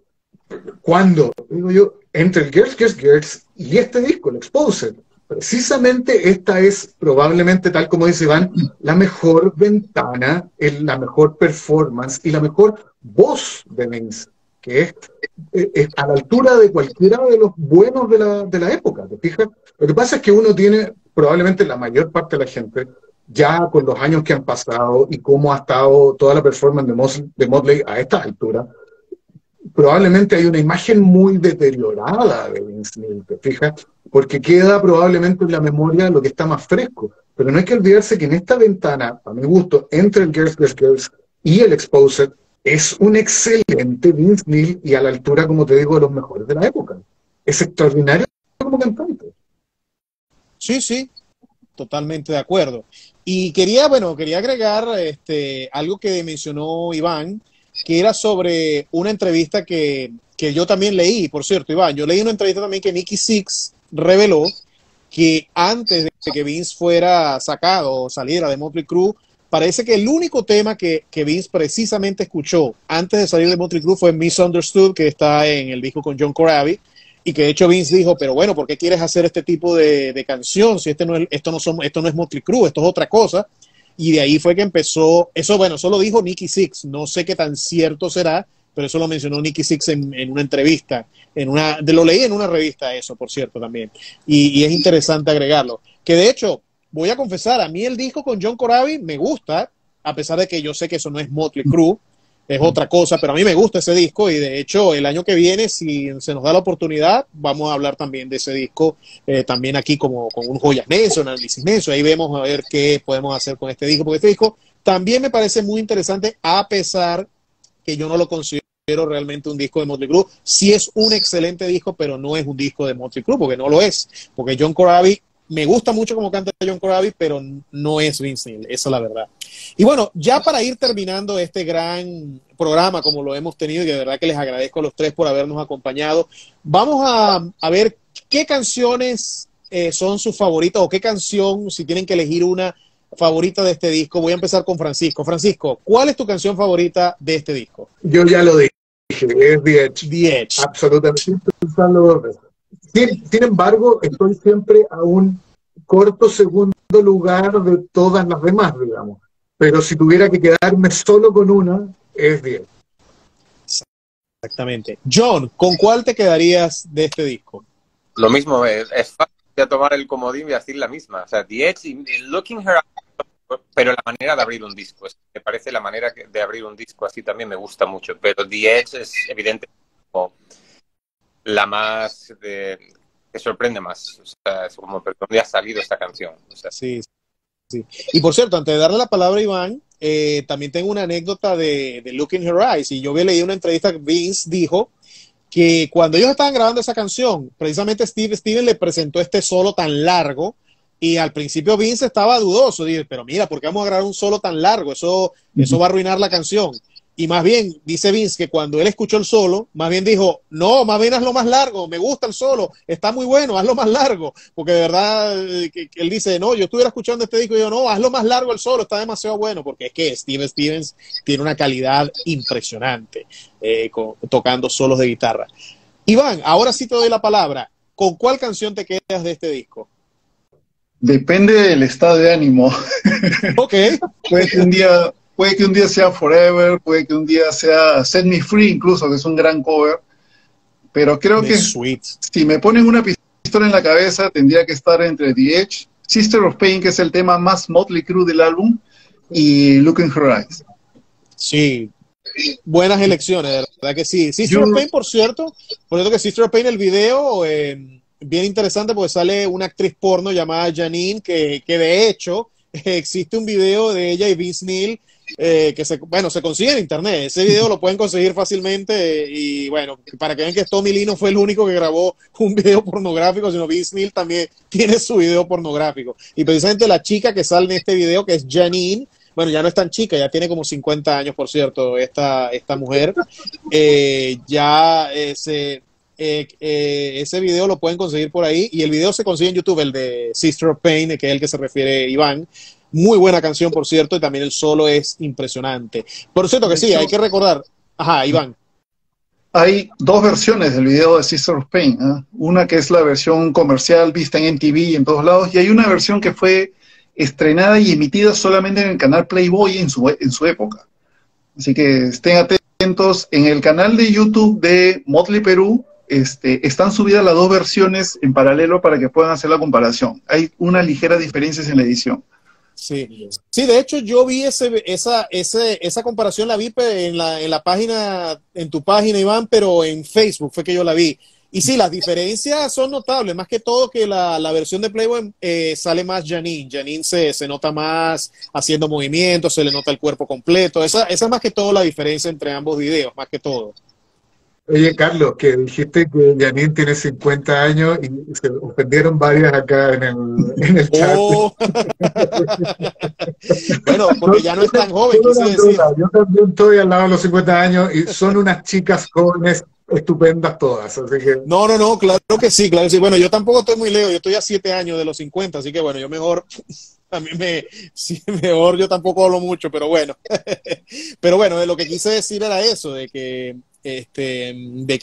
¿cuándo? Digo yo, entre el Girls y este disco, el Exposed, precisamente esta es probablemente, tal como dice Iván, la mejor ventana, la mejor performance y la mejor voz de Vince, que es a la altura de cualquiera de los buenos de la época, ¿te fijas? Lo que pasa es que uno tiene, probablemente la mayor parte de la gente, ya con los años que han pasado y cómo ha estado toda la performance de Motley a esta altura, probablemente hay una imagen muy deteriorada de Vince Neil, ¿te fijas? Porque queda probablemente en la memoria lo que está más fresco. Pero no hay que olvidarse que en esta ventana, a mi gusto, entre el Girls y el Exposed, es un excelente Vince Neil y a la altura, como te digo, de los mejores de la época. Es extraordinario como cantante. Sí, sí, totalmente de acuerdo. Y quería agregar algo que mencionó Iván, que era sobre una entrevista que yo también leí, por cierto, Iván, yo leí una entrevista también que Nikki Sixx reveló que antes de que Vince fuera sacado o saliera de Motley Crue, parece que el único tema que Vince precisamente escuchó antes de salir de Motley Crue fue Misunderstood, que está en el disco con John Corabi, y que de hecho Vince dijo, pero bueno, ¿por qué quieres hacer este tipo de canción si esto no es Motley Crue, esto es otra cosa? Y de ahí fue que empezó, eso lo dijo Nikki Sixx, no sé qué tan cierto será, pero eso lo mencionó Nikki Sixx en una entrevista, lo leí en una revista eso, por cierto, también, y es interesante agregarlo, que de hecho, voy a confesar, a mí el disco con John Corabi me gusta, a pesar de que yo sé que eso no es Motley Crue, es otra cosa, pero a mí me gusta ese disco y de hecho el año que viene, si se nos da la oportunidad, vamos a hablar también de ese disco, también aquí como con un Joyas Nelson, análisis Nelson, ahí vemos a ver qué podemos hacer con este disco, porque este disco también me parece muy interesante, a pesar que yo no lo considero realmente un disco de Motley Crue. Sí es un excelente disco, pero no es un disco de Motley Crue, porque no lo es, porque John Corabi, me gusta mucho como canta John Corabi, pero no es Vince Neil, esa es la verdad. Y bueno, ya para ir terminando este gran programa como lo hemos tenido, y de verdad que les agradezco a los tres por habernos acompañado, vamos a ver qué canciones son sus favoritas, o qué canción, si tienen que elegir una, favorita de este disco? Voy a empezar con Francisco. Francisco, ¿cuál es tu canción favorita de este disco? Yo ya lo dije, es The Edge. The Edge. Absolutamente, sin pensarlo dos veces. Sin embargo, estoy siempre a un corto segundo lugar de todas las demás, digamos. Pero si tuviera que quedarme solo con una, es The Edge. Exactamente. John, ¿con cuál te quedarías de este disco? Lo mismo, es fácil de tomar el comodín y decir la misma. O sea, The Edge y Looking Her Up, pero la manera de abrir un disco. Me parece la manera de abrir un disco así también me gusta mucho. Pero The Edge es evidente como la más que sorprende más. O sea, es como por dónde ha salido esta canción. O sea, Sí, sí. Y por cierto, antes de darle la palabra a Iván, también tengo una anécdota de Look in Her Eyes. Y yo había leído una entrevista que Vince dijo que cuando ellos estaban grabando esa canción, precisamente Steven le presentó este solo tan largo. Y al principio Vince estaba dudoso, dice, pero mira, ¿por qué vamos a grabar un solo tan largo? Eso va a arruinar la canción. Y más bien, dice Vince que cuando él escuchó el solo, más bien dijo, no, más bien hazlo más largo, me gusta el solo, está muy bueno, hazlo más largo. Porque de verdad, que él dice, no, yo estuviera escuchando este disco y yo, no, hazlo más largo el solo, está demasiado bueno. Porque es que Steven Stevens tiene una calidad impresionante tocando solos de guitarra. Iván, ahora sí te doy la palabra. ¿Con cuál canción te quedas de este disco? Depende del estado de ánimo. Ok. Puede que un día sea Forever, puede que un día sea Set Me Free, incluso, que es un gran cover. Pero creo que Sweet. si me ponen una pistola en la cabeza, tendría que estar entre The Edge, Sister of Pain, que es el tema más Motley Crue del álbum, y Look in Her Eyes. Sí, buenas elecciones, de verdad que sí. Sister of Pain, por cierto que Sister of Pain, el video, bien interesante porque sale una actriz porno llamada Janine, que de hecho existe un video de ella y Vince Neil que se consigue en internet. Ese video lo pueden conseguir fácilmente y bueno, para que vean que Tommy Lee no fue el único que grabó un video pornográfico, sino Vince Neil también tiene su video pornográfico. Y precisamente la chica que sale en este video, que es Janine, bueno, ya no es tan chica, ya tiene como 50 años, por cierto, esta mujer, ese video lo pueden conseguir por ahí y el video se consigue en YouTube, el de Sister of Pain, que es el que se refiere Iván. Muy buena canción, por cierto, y también el solo es impresionante. Por cierto que sí, hay que recordar. Ajá, Iván. Hay dos versiones del video de Sister of Pain, ¿eh? Una que es la versión comercial vista en MTV y en todos lados, y hay una versión que fue estrenada y emitida solamente en el canal Playboy en su época. Así que estén atentos. En el canal de YouTube de Motley Perú están subidas las dos versiones en paralelo para que puedan hacer la comparación. Hay unas ligeras diferencias en la edición. Sí, de hecho yo vi esa comparación, la vi en la página, en tu página, Iván, pero en Facebook fue que yo la vi. Y sí, las diferencias son notables, más que todo que la versión de Playboy sale más Janine. Janine se nota más haciendo movimientos, se le nota el cuerpo completo. Esa es más que todo la diferencia entre ambos videos, más que todo. Oye, Carlos, que dijiste que Janine tiene 50 años y se ofendieron varias acá en el chat. Oh. Bueno, porque ya no es tan joven, quise decir. Yo también estoy al lado de los 50 años y son unas chicas jóvenes estupendas todas. Así que... No, claro que sí, claro que sí. Bueno, yo tampoco estoy muy lejos, yo estoy a 7 años de los 50, así que bueno, yo mejor, mejor yo tampoco hablo mucho, pero bueno. Pero bueno, lo que quise decir era eso, de que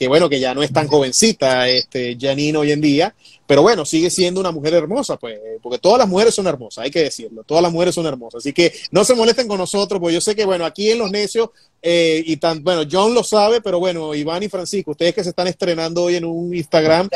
bueno, que ya no es tan jovencita Janine hoy en día, pero bueno, sigue siendo una mujer hermosa, pues, porque todas las mujeres son hermosas, hay que decirlo, todas las mujeres son hermosas, así que no se molesten con nosotros, porque yo sé que, bueno, aquí en Los Necios, bueno, John lo sabe, pero bueno, Iván y Francisco, ustedes que se están estrenando hoy en un Instagram,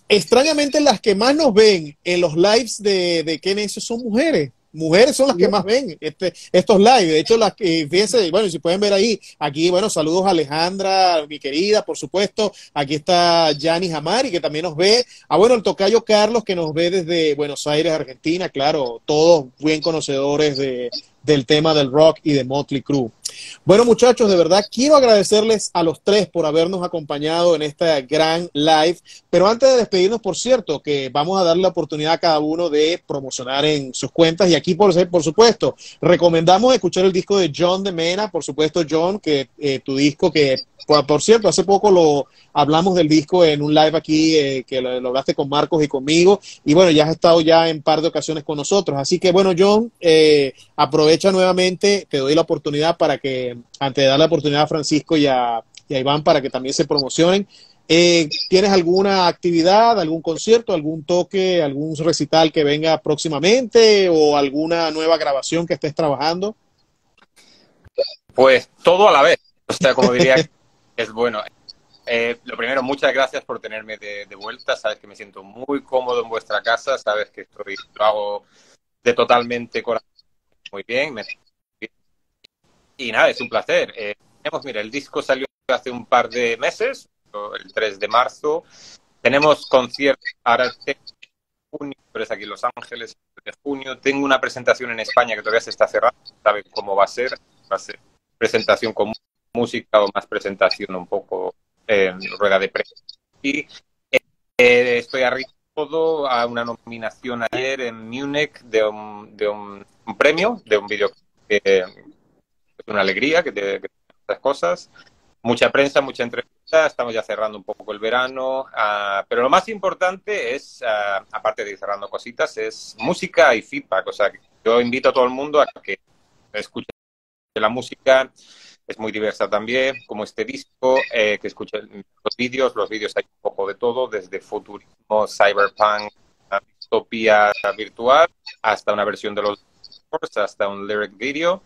extrañamente las que más nos ven en los lives de Qué Necios son mujeres. Mujeres son las que más ven estos lives. De hecho, las que, fíjense, bueno, si pueden ver ahí, aquí, bueno, saludos a Alejandra, mi querida, por supuesto. Aquí está Yanis Amari, que también nos ve. Bueno, el tocayo Carlos, que nos ve desde Buenos Aires, Argentina. Claro, todos bien conocedores de del tema del rock y de Motley Crue. Bueno, muchachos, de verdad quiero agradecerles a los tres por habernos acompañado en esta gran live, pero antes de despedirnos, por cierto, que vamos a darle la oportunidad a cada uno de promocionar en sus cuentas, y aquí, por supuesto, recomendamos escuchar el disco de John de Mena, por supuesto, John, que tu disco que... Por cierto, hace poco lo hablamos del disco en un live aquí que lo hablaste con Marcos y conmigo, y bueno, ya has estado ya en par de ocasiones con nosotros, así que bueno, John, aprovecha nuevamente, te doy la oportunidad para que, antes de dar la oportunidad a Francisco y a Iván para que también se promocionen, ¿tienes alguna actividad, algún concierto, algún toque, algún recital que venga próximamente o alguna nueva grabación que estés trabajando? Pues todo a la vez, o sea, como diría... Es bueno. Lo primero, muchas gracias por tenerme de vuelta. Sabes que me siento muy cómodo en vuestra casa. Sabes que lo hago de totalmente corazón. Muy bien. Y nada, es un placer. Mira, el disco salió hace un par de meses, el 3 de marzo. Tenemos conciertos ahora en junio, pero es aquí en Los Ángeles, de junio. Tengo una presentación en España que todavía se está cerrando. ¿Sabe cómo va a ser? Va a ser presentación con música o más presentación un poco rueda de prensa. Y estoy arriba todo a una nominación ayer en Múnich de un premio, de un video que es una alegría, que te estas cosas. Mucha prensa, mucha entrevista, estamos ya cerrando un poco el verano, pero lo más importante es, aparte de ir cerrando cositas, es música y feedback. O sea, yo invito a todo el mundo a que escuche la música. Es muy diversa también, como este disco, que escuchen los vídeos hay un poco de todo, desde futurismo, cyberpunk, distopía virtual, hasta una versión de los hasta un lyric video,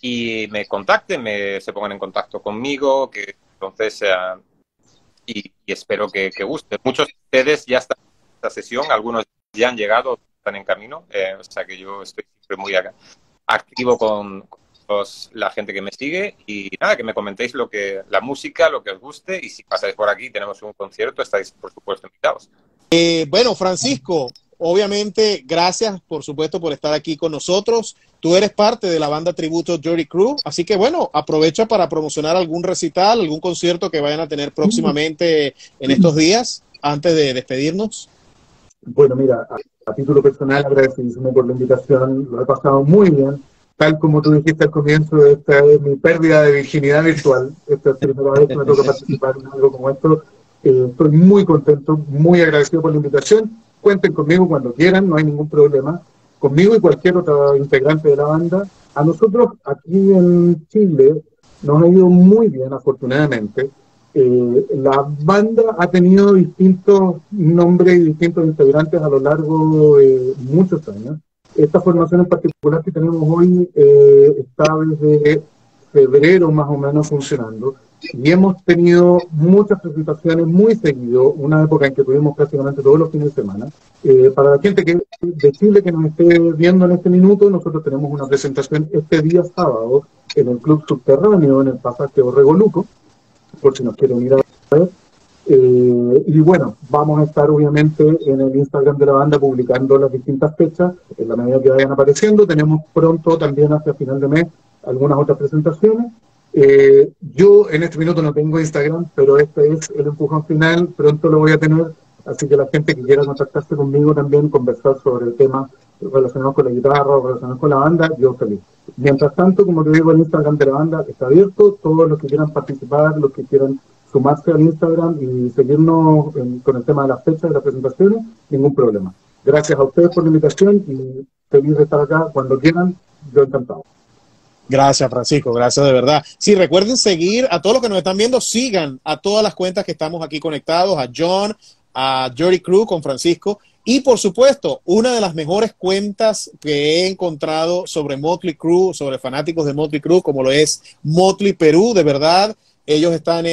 y me contacten, se pongan en contacto conmigo, que entonces, y espero que guste. Muchos de ustedes ya están en esta sesión, algunos ya han llegado, están en camino, o sea que yo estoy siempre muy activo con la gente que me sigue, y nada, que me comentéis la música, lo que os guste, y si pasáis por aquí, tenemos un concierto, estáis por supuesto invitados. Bueno, Francisco, obviamente, gracias por supuesto por estar aquí con nosotros. Tú eres parte de la banda tributo Dirty Crew, así que bueno, aprovecha para promocionar algún recital, algún concierto que vayan a tener próximamente en estos días, antes de despedirnos. Bueno, mira, a título personal, agradecidísimo por la invitación, lo he pasado muy bien. Tal como tú dijiste al comienzo, esta es mi pérdida de virginidad virtual. Esta es la primera vez que me toca participar en algo como esto. Estoy muy contento, muy agradecido por la invitación. Cuenten conmigo cuando quieran, no hay ningún problema. Conmigo y cualquier otro integrante de la banda. A nosotros aquí en Chile nos ha ido muy bien, afortunadamente. La banda ha tenido distintos nombres y distintos integrantes a lo largo de muchos años. Esta formación en particular que tenemos hoy está desde febrero más o menos funcionando, y hemos tenido muchas presentaciones muy seguido, una época en que tuvimos prácticamente todos los fines de semana. Para la gente de Chile que nos esté viendo en este minuto, nosotros tenemos una presentación este día sábado en el Club Subterráneo, en el pasaje Orrego-Luco, por si nos quieren ir a ver. Y bueno, vamos a estar obviamente en el Instagram de la banda publicando las distintas fechas en la medida que vayan apareciendo. Tenemos pronto también hacia final de mes algunas otras presentaciones. Yo en este minuto no tengo Instagram, pero este es el empujón final, pronto lo voy a tener, así que la gente que quiera contactarse conmigo también, conversar sobre el tema relacionado con la guitarra o relacionado con la banda, yo feliz. Mientras tanto, como te digo, el Instagram de la banda está abierto, todos los que quieran participar, los que quieran sumarse al Instagram y seguirnos con el tema de las fechas de las presentaciones, ningún problema. Gracias a ustedes por la invitación y feliz de estar acá cuando quieran, yo encantado. Gracias, Francisco, gracias de verdad. Sí, recuerden seguir a todos los que nos están viendo, sigan a todas las cuentas que estamos aquí conectados, a John, a Dirty Crew con Francisco, y por supuesto, una de las mejores cuentas que he encontrado sobre Motley Crue, sobre fanáticos de Motley Crue, como lo es Motley Perú, de verdad. Ellos están,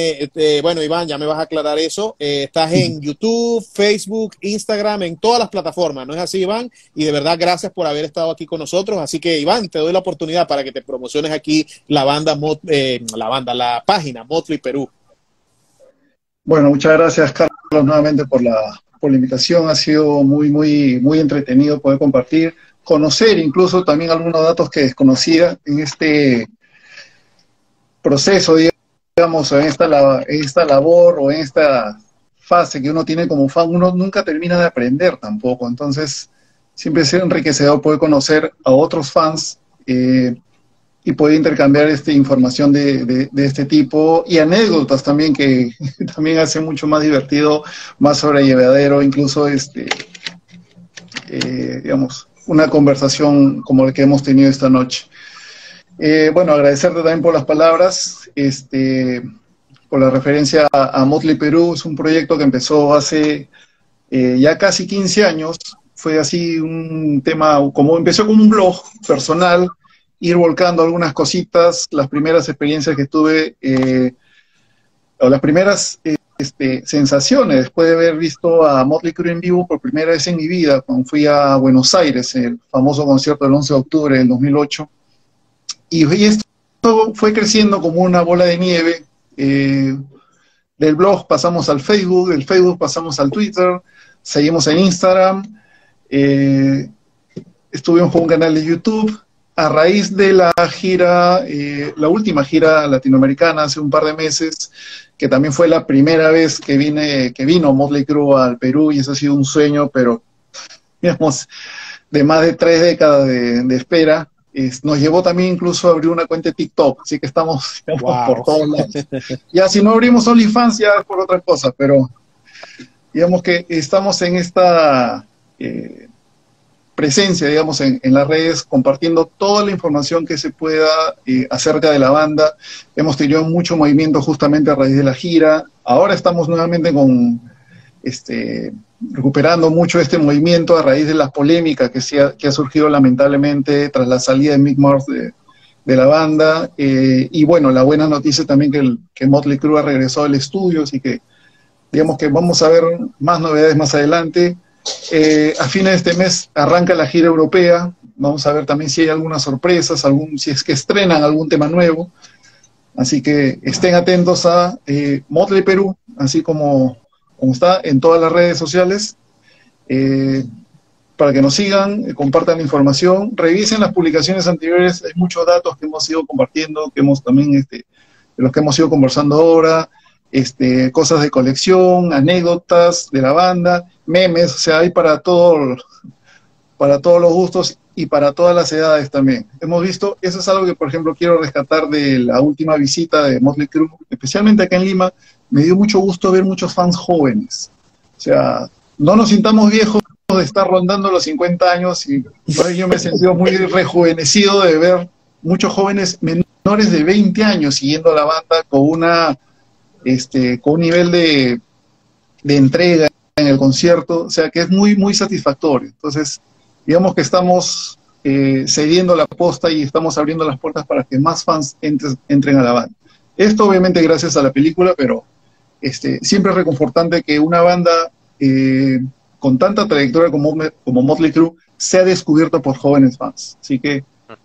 bueno, Iván, ya me vas a aclarar eso. Estás en YouTube, Facebook, Instagram, en todas las plataformas, ¿no es así, Iván? Y de verdad, gracias por haber estado aquí con nosotros. Así que, Iván, te doy la oportunidad para que te promociones aquí la la página Motley Perú. Bueno, muchas gracias, Carlos, nuevamente por la invitación. Ha sido muy entretenido poder compartir conocer incluso también algunos datos que desconocía en este proceso, digamos, en esta labor o en esta fase que uno tiene como fan. Uno nunca termina de aprender tampoco, entonces siempre es enriquecedor poder conocer a otros fans y poder intercambiar información de este tipo y anécdotas también que también hace mucho más divertido, más sobrellevadero, incluso digamos, una conversación como la que hemos tenido esta noche. Bueno, agradecerte también por las palabras, por la referencia a Motley Perú. Es un proyecto que empezó hace ya casi 15 años. Fue así un tema, como empezó como un blog personal, ir volcando algunas cositas, las primeras experiencias que tuve, o las primeras sensaciones después de haber visto a Motley Crue en vivo por primera vez en mi vida, cuando fui a Buenos Aires, el famoso concierto del 11 de octubre del 2008. Y esto fue creciendo como una bola de nieve. Del blog pasamos al Facebook, del Facebook pasamos al Twitter, seguimos en Instagram, estuvimos con un canal de YouTube. A raíz de la gira, la última gira latinoamericana hace un par de meses, que también fue la primera vez que vino Motley Crue al Perú, y eso ha sido un sueño, pero digamos, de más de 3 décadas de espera. Nos llevó también incluso a abrir una cuenta de TikTok, así que estamos, digamos, Wow, por todos lados. Ya si no abrimos OnlyFans ya es por otra cosa, pero digamos que estamos en esta presencia, digamos, en las redes, compartiendo toda la información que se pueda acerca de la banda. Hemos tenido mucho movimiento justamente a raíz de la gira. Ahora estamos nuevamente recuperando mucho este movimiento a raíz de las polémicas que ha surgido lamentablemente tras la salida de Mick Mars de la banda. Y bueno, la buena noticia también que Motley Crue ha regresado al estudio, así que digamos que vamos a ver más novedades más adelante. A fines de este mes arranca la gira europea. Vamos a ver también si hay algunas sorpresas, si es que estrenan algún tema nuevo. Así que estén atentos a Motley Perú, así como está en todas las redes sociales, para que nos sigan, compartan la información, revisen las publicaciones anteriores. Hay muchos datos que hemos ido compartiendo, que hemos también, de los que hemos ido conversando ahora, cosas de colección, anécdotas de la banda, memes, o sea, hay para todos los gustos y para todas las edades también. Hemos visto, eso es algo que, por ejemplo, quiero rescatar de la última visita de Motley Crue, especialmente acá en Lima. Me dio mucho gusto ver muchos fans jóvenes. O sea, no nos sintamos viejos de estar rondando los 50 años, y yo me he sentido muy rejuvenecido de ver muchos jóvenes menores de 20 años siguiendo a la banda con un nivel de entrega en el concierto, o sea, que es muy, muy satisfactorio. Entonces, digamos que estamos cediendo la posta y estamos abriendo las puertas para que más fans entren a la banda. Esto obviamente gracias a la película, pero siempre es reconfortante que una banda con tanta trayectoria como Motley Crue sea descubierta por jóvenes fans. Así que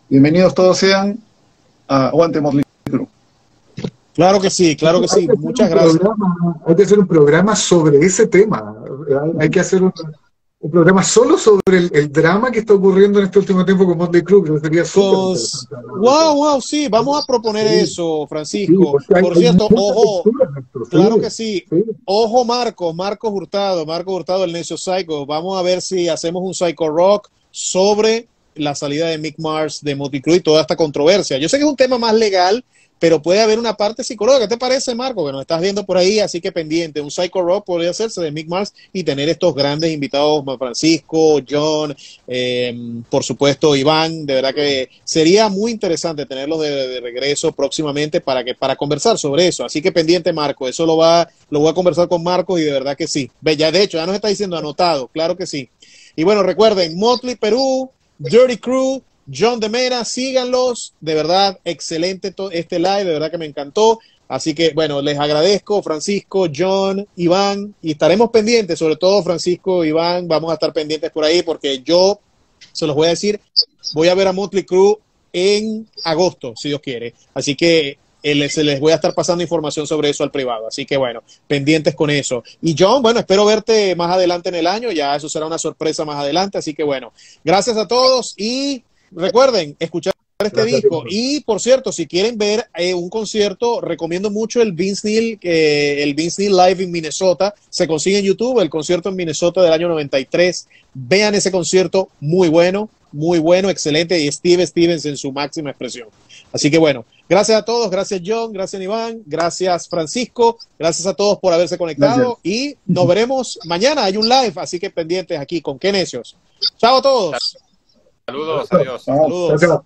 bienvenidos todos sean a Aguante Motley Crue. claro que sí, muchas gracias. Hay que hacer un programa sobre ese tema. Hay que hacer un programa solo sobre el drama que está ocurriendo en este último tiempo con Motley Crue, que sería súper interesante. Wow, sí, vamos a proponer eso, Francisco. Sí, por cierto, ojo, claro que sí. Ojo, Marcos Hurtado, el Necio Psycho. Vamos a ver si hacemos un Psycho Rock sobre la salida de Mick Mars de Motley Crue y toda esta controversia. Yo sé que es un tema más legal, pero puede haber una parte psicológica. ¿Qué te parece, Marco? Que nos estás viendo por ahí, así que pendiente. Un Psycho Rock podría hacerse de Mick Mars y tener estos grandes invitados, Francisco, John, por supuesto, Iván. De verdad que sería muy interesante tenerlos de regreso próximamente para conversar sobre eso. Así que pendiente, Marco. Eso lo voy a conversar con Marco, y de verdad que sí. Ya, de hecho, ya nos está diciendo anotado. Claro que sí. Y bueno, recuerden, Motley Perú, Dirty Crew, John de Mera, síganlos, de verdad, excelente este live, de verdad que me encantó, así que bueno, les agradezco, Francisco, John, Iván, y estaremos pendientes, sobre todo Francisco, Iván, vamos a estar pendientes por ahí, porque yo, se los voy a decir, voy a ver a Motley Crue en agosto, si Dios quiere, así que se les voy a estar pasando información sobre eso al privado. Así que bueno, pendientes con eso. Y John, bueno, espero verte más adelante en el año. Ya eso será una sorpresa más adelante. Así que bueno, gracias a todos y recuerden escuchar este disco. Y por cierto, si quieren ver un concierto, recomiendo mucho el Vince Neil Live en Minnesota. Se consigue en YouTube, el concierto en Minnesota del año 93. Vean ese concierto, muy bueno, excelente, y Steve Stevens en su máxima expresión. Así que bueno, gracias a todos, gracias John, gracias Iván, gracias Francisco, gracias a todos por haberse conectado. Gracias. Y nos veremos mañana, hay un live, así que pendientes aquí con Qué Necios. Chao a todos. Saludos, adiós. Saludos.